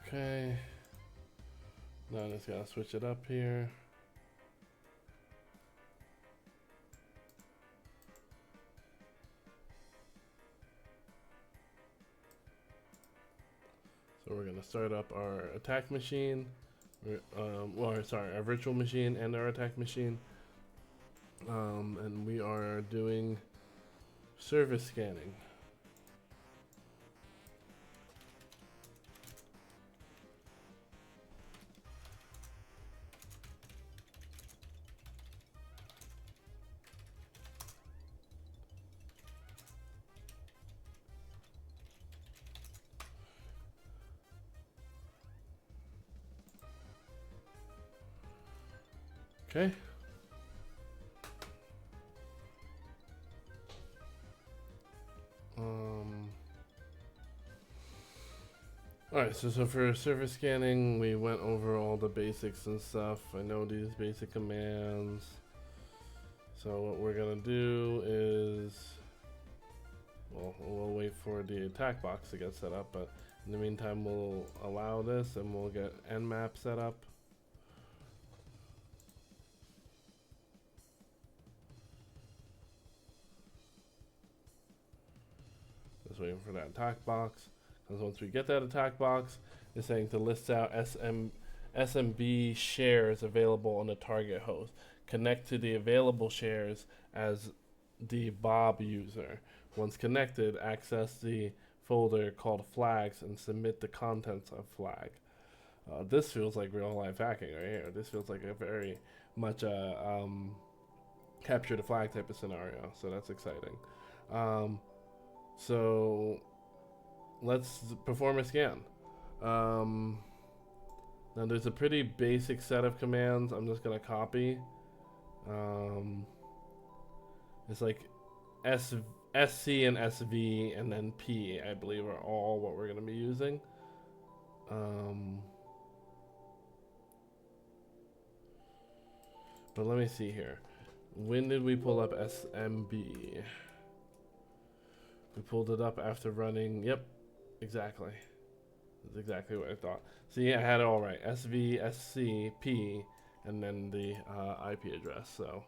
Okay. Now I just gotta switch it up here. So we're gonna start up our attack machine, sorry, our virtual machine and our attack machine. And we are doing service scanning. Okay. Alright, so for service scanning, we went over all the basics and stuff. I know these basic commands. So what we're gonna do is, well, we'll wait for the attack box to get set up, but in the meantime, we'll allow this and we'll get Nmap set up. Just waiting for that attack box. Because once we get that attack box, it's saying to list out SMB shares available on the target host. Connect to the available shares as the Bob user. Once connected, access the folder called flags and submit the contents of flag. This feels like real life hacking right here. This feels like a very much capture the flag type of scenario. So that's exciting. So let's perform a scan. Now there's a pretty basic set of commands I'm just gonna copy. It's like SC and SV and then P, I believe, are all what we're gonna be using. But let me see here. When did we pull up SMB? We pulled it up after running, yep, exactly. That's exactly what I thought. See, I had it all right. SV, SC, P, and then the IP address, so.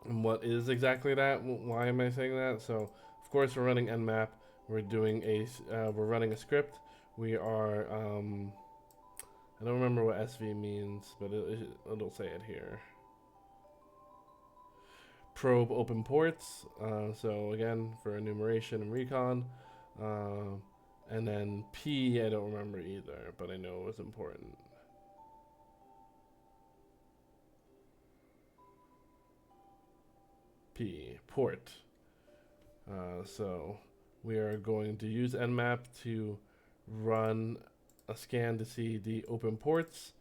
And what is exactly that? Why am I saying that? So, of course, we're running Nmap. We're doing we're running a script. We are, I don't remember what SV means, but it'll say it here. Probe open ports. So again, for enumeration and recon, And then P, I don't remember either, but I know it was important. P, port. So we are going to use Nmap to run a scan to see the open ports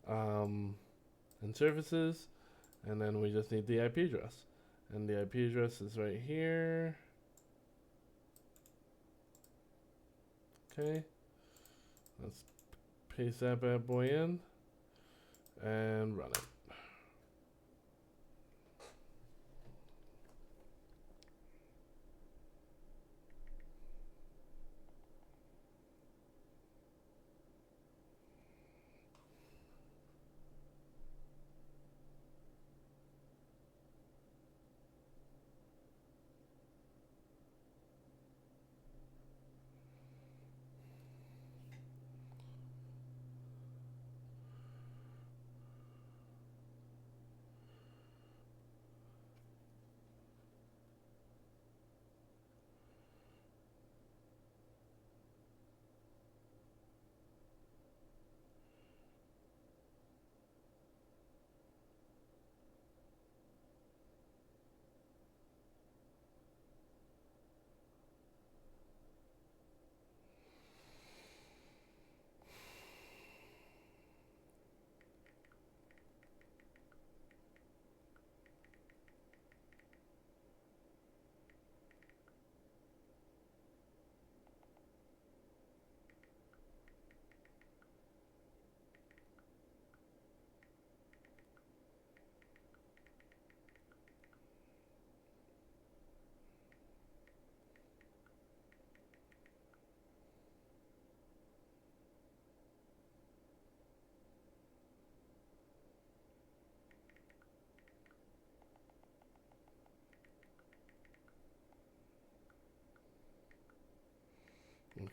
and services, and then we just need the IP address. And the IP address is right here. Okay, let's paste that bad boy in and run it.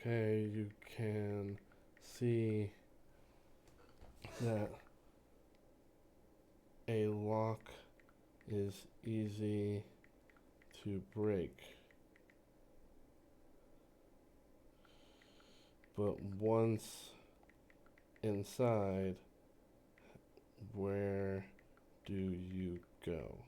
Okay, you can see that a lock is easy to break, but once inside, where do you go?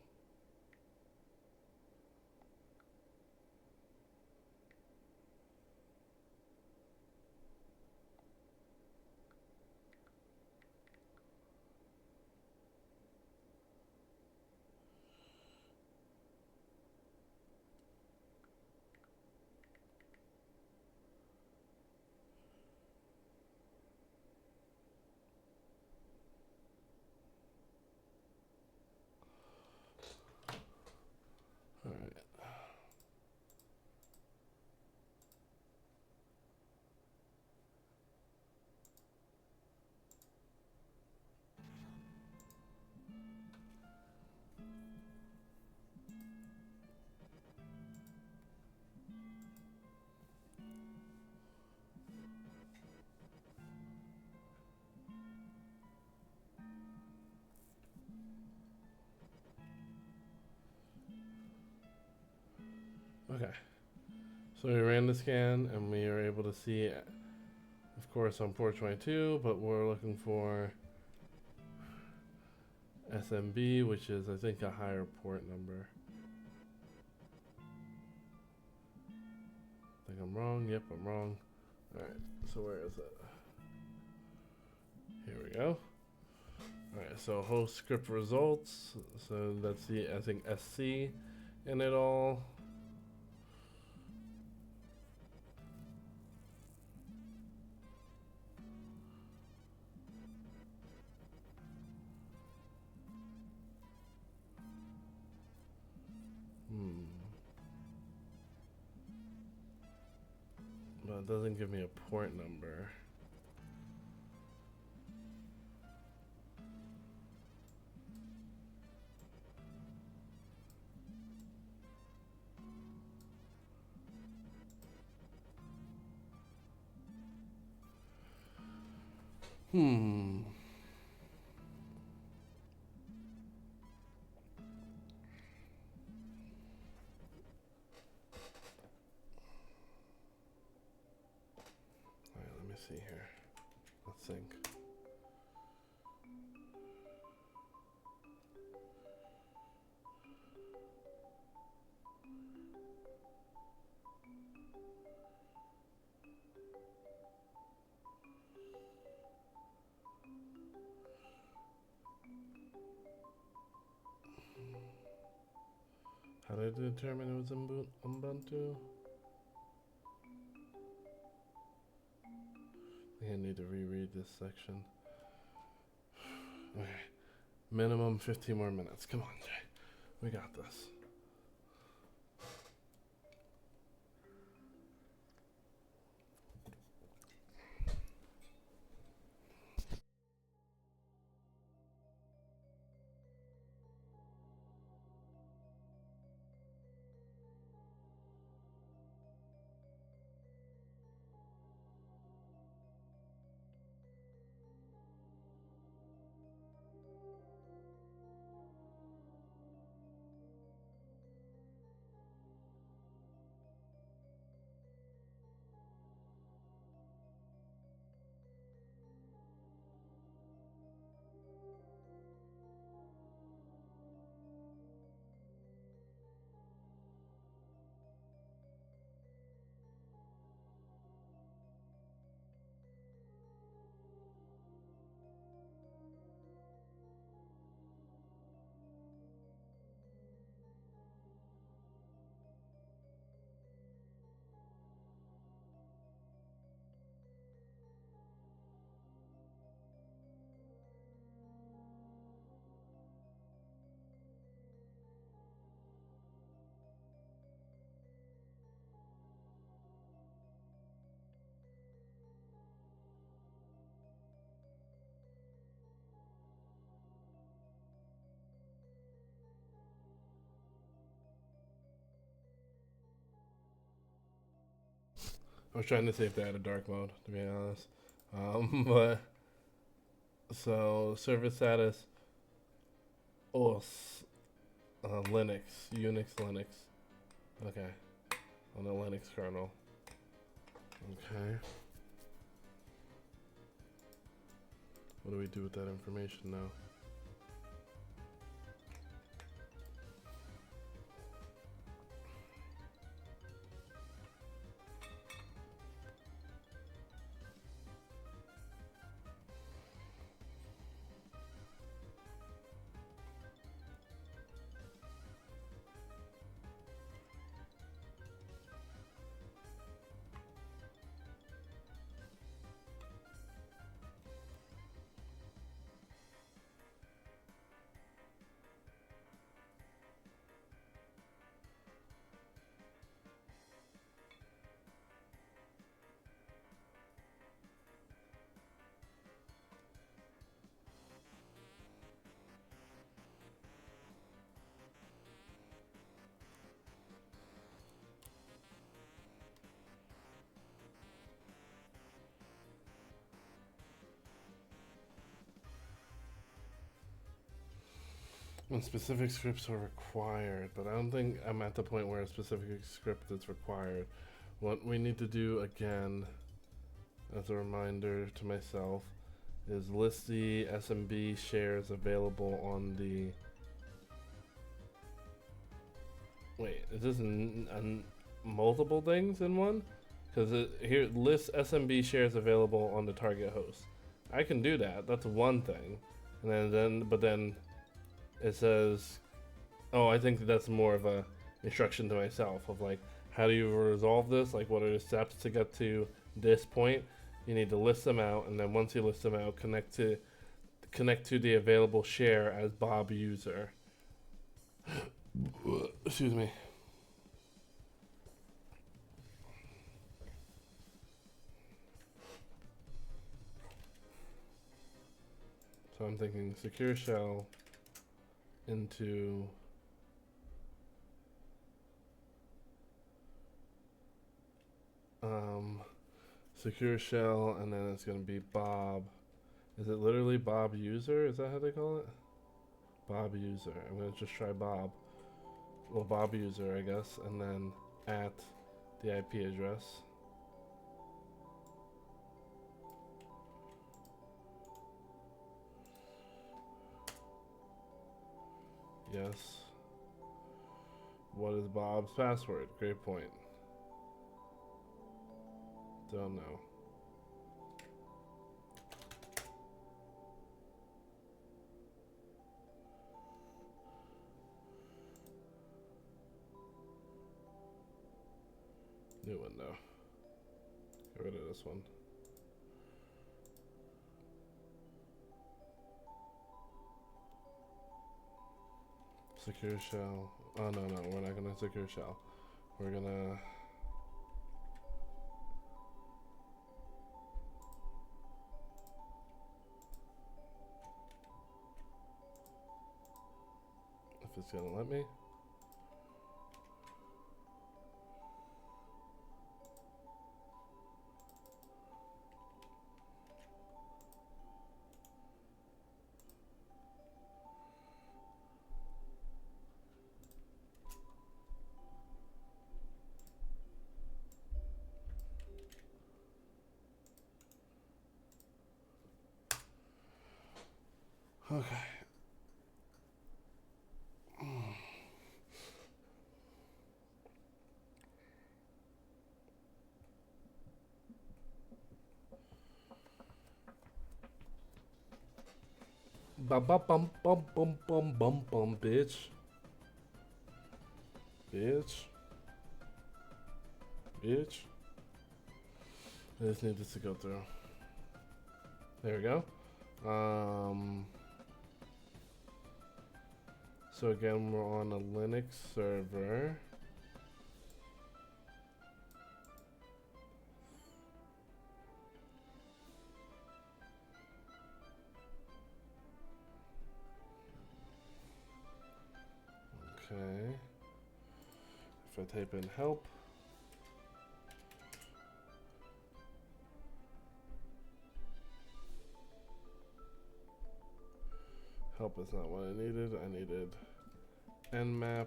All right. Okay, so we ran the scan and we are able to see, of course, on port 22, but we're looking for SMB, which is, I think, a higher port number. I think I'm wrong. Yep, I'm wrong. Alright, so where is it? Here we go. Alright, so host script results. So that's the, I think, SC in it all. But it doesn't give me a port number. see here. Let's think. How did I determine it was Ubuntu? I think I need to reread this section. Okay. Minimum 15 more minutes. Come on, Jay. We got this. I was trying to see if they had a dark mode, to be honest. But so service status, OS, Linux, Unix, Linux. Okay, on the Linux kernel. Okay. What do we do with that information now? When specific scripts are required, but I don't think I'm at the point where a specific script is required. What we need to do again, as a reminder to myself, is list the SMB shares available on the... Wait, is this multiple things in one? Because here lists SMB shares available on the target host. I can do that. That's one thing, and then it says, oh, I think that's more of a instruction to myself of like, how do you resolve this? Like, what are the steps to get to this point? You need to list them out, and then once you list them out, connect to the available share as Bob user. Excuse me. So I'm thinking secure shell into secure shell, and then it's going to be Bob. Is it literally Bob user? Is that how they call it? Bob user. I'm going to just try Bob. Well, Bob user, I guess, and then at the IP address. Yes. What is Bob's password? Great point. Don't know. New window. Get rid of this one. Secure shell. Oh no, we're not gonna secure shell. We're gonna if it's gonna let me. Okay. Bum bum bum bum bum bum bum bum, bitch. Bitch. Bitch. I just need this to go through. There we go. So again, we're on a Linux server. Okay. If I type in help. Help is not what I needed. I needed nmap.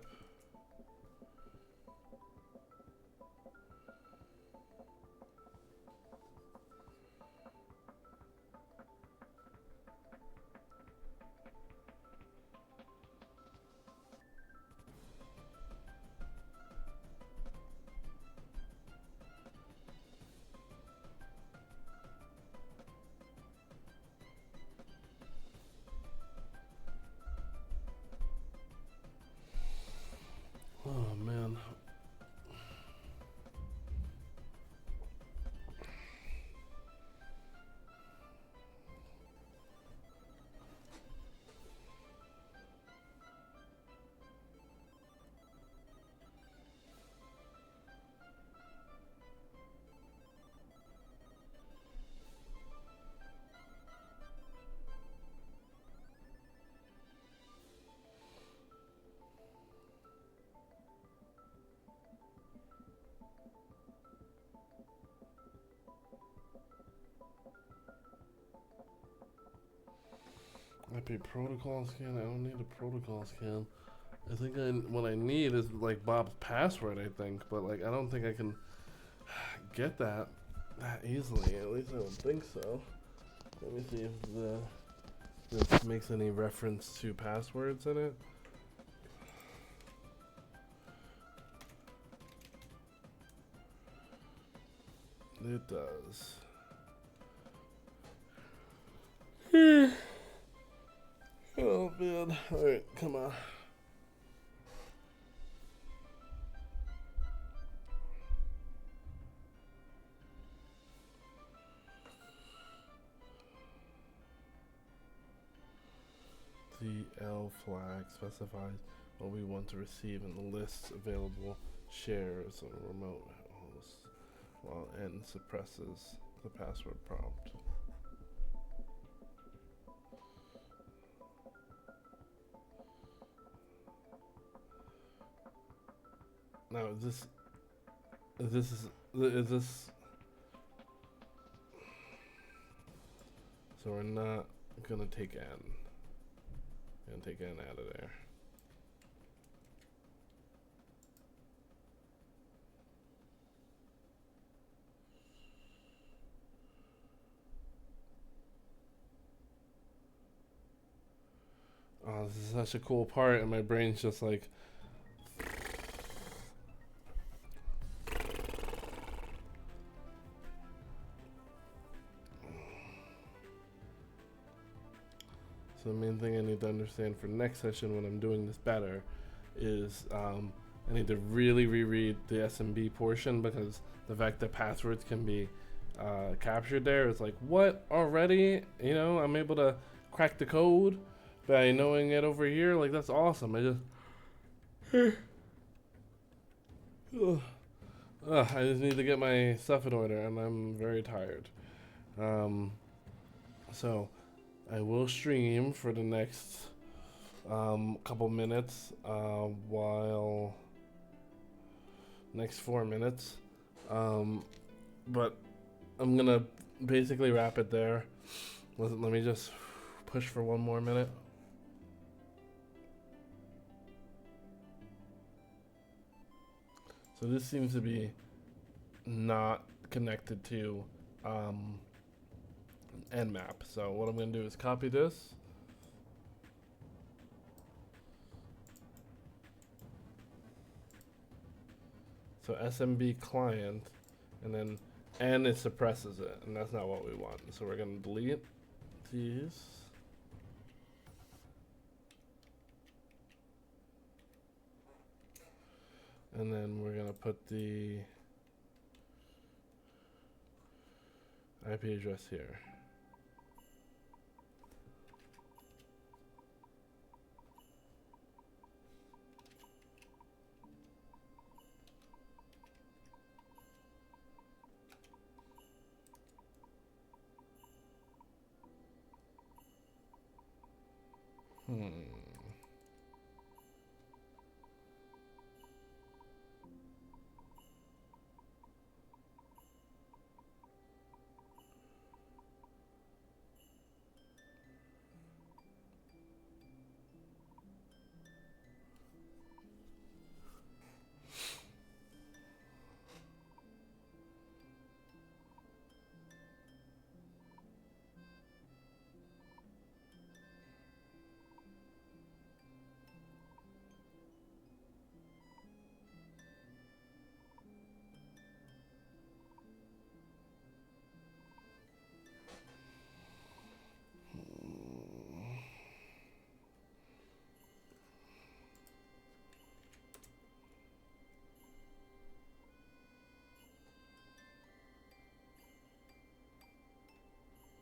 Oh man. IP protocol scan. I don't need a protocol scan. I think what I need is like Bob's password. I think, but like I don't think I can get that easily. At least I don't think so. Let me see if this makes any reference to passwords in it. It does. Oh man. Alright, come on. The L flag specifies what we want to receive in the list available shares on a remote host, while N suppresses the password prompt. Now is this so we're not gonna take N. Gonna take N out of there. Oh, this is such a cool part, and my brain's just like. So the main thing I need to understand for next session when I'm doing this better is I need to really reread the SMB portion, because the fact that passwords can be captured there is like, what, already? You know, I'm able to crack the code by knowing it over here. Like, that's awesome. I just I just need to get my stuff in order, and I'm very tired. So I will stream for the next couple minutes, while next 4 minutes, but I'm gonna basically wrap it there. Let me just push for 1 more minute. So this seems to be not connected to Nmap. So what I'm going to do is copy this. So SMB client, and then N, it suppresses it, and that's not what we want. So we're going to delete these. And then we're going to put the IP address here.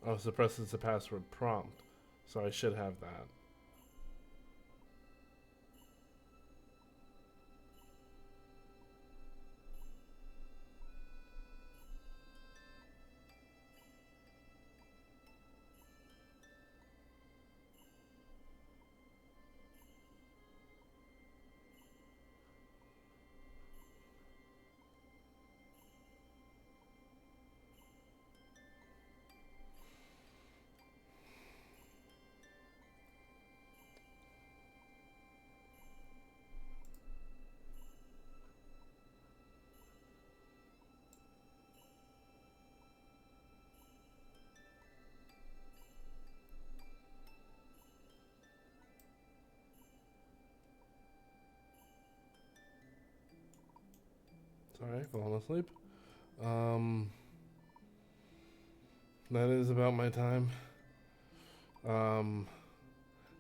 Oh, suppresses the password prompt. So I should have that. Sorry, falling asleep. That is about my time.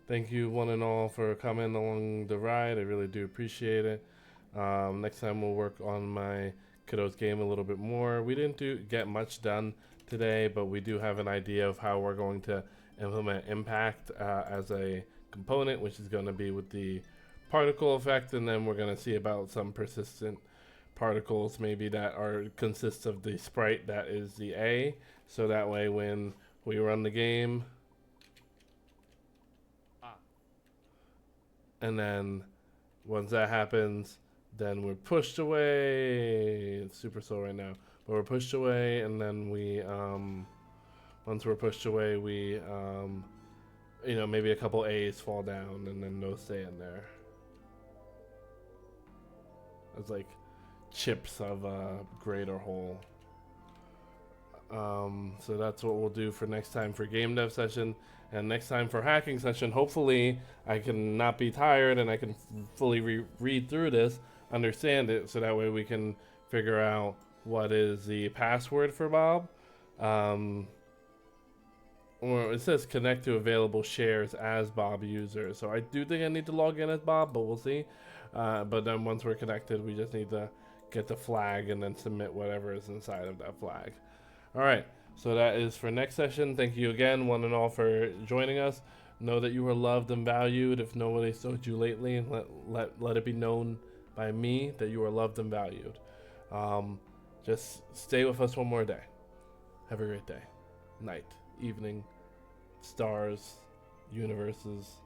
Thank you one and all for coming along the ride. I really do appreciate it. Next time we'll work on my kiddos game a little bit more. We didn't get much done today, but we do have an idea of how we're going to implement impact as a component, which is going to be with the particle effect, and then we're going to see about some persistent particles maybe that are consists of the sprite that is the A, so that way when we run the game and then once that happens, then we're pushed away. It's super slow right now, but we're pushed away, and then we once we're pushed away, we you know, maybe a couple A's fall down and then those stay in there. It's like chips of a greater whole. So that's what we'll do for next time for game dev session, and next time for hacking session. Hopefully, I can not be tired and I can fully read through this, understand it, so that way we can figure out what is the password for Bob. Or it says connect to available shares as Bob user. So I do think I need to log in as Bob, but we'll see. But then once we're connected, we just need to get the flag and then submit whatever is inside of that flag. All right, so that is for next session. Thank you again, one and all, for joining us. Know that you are loved and valued. If nobody's told you lately, let it be known by me that you are loved and valued. Just stay with us one more day. Have a great day, night, evening, stars, universes,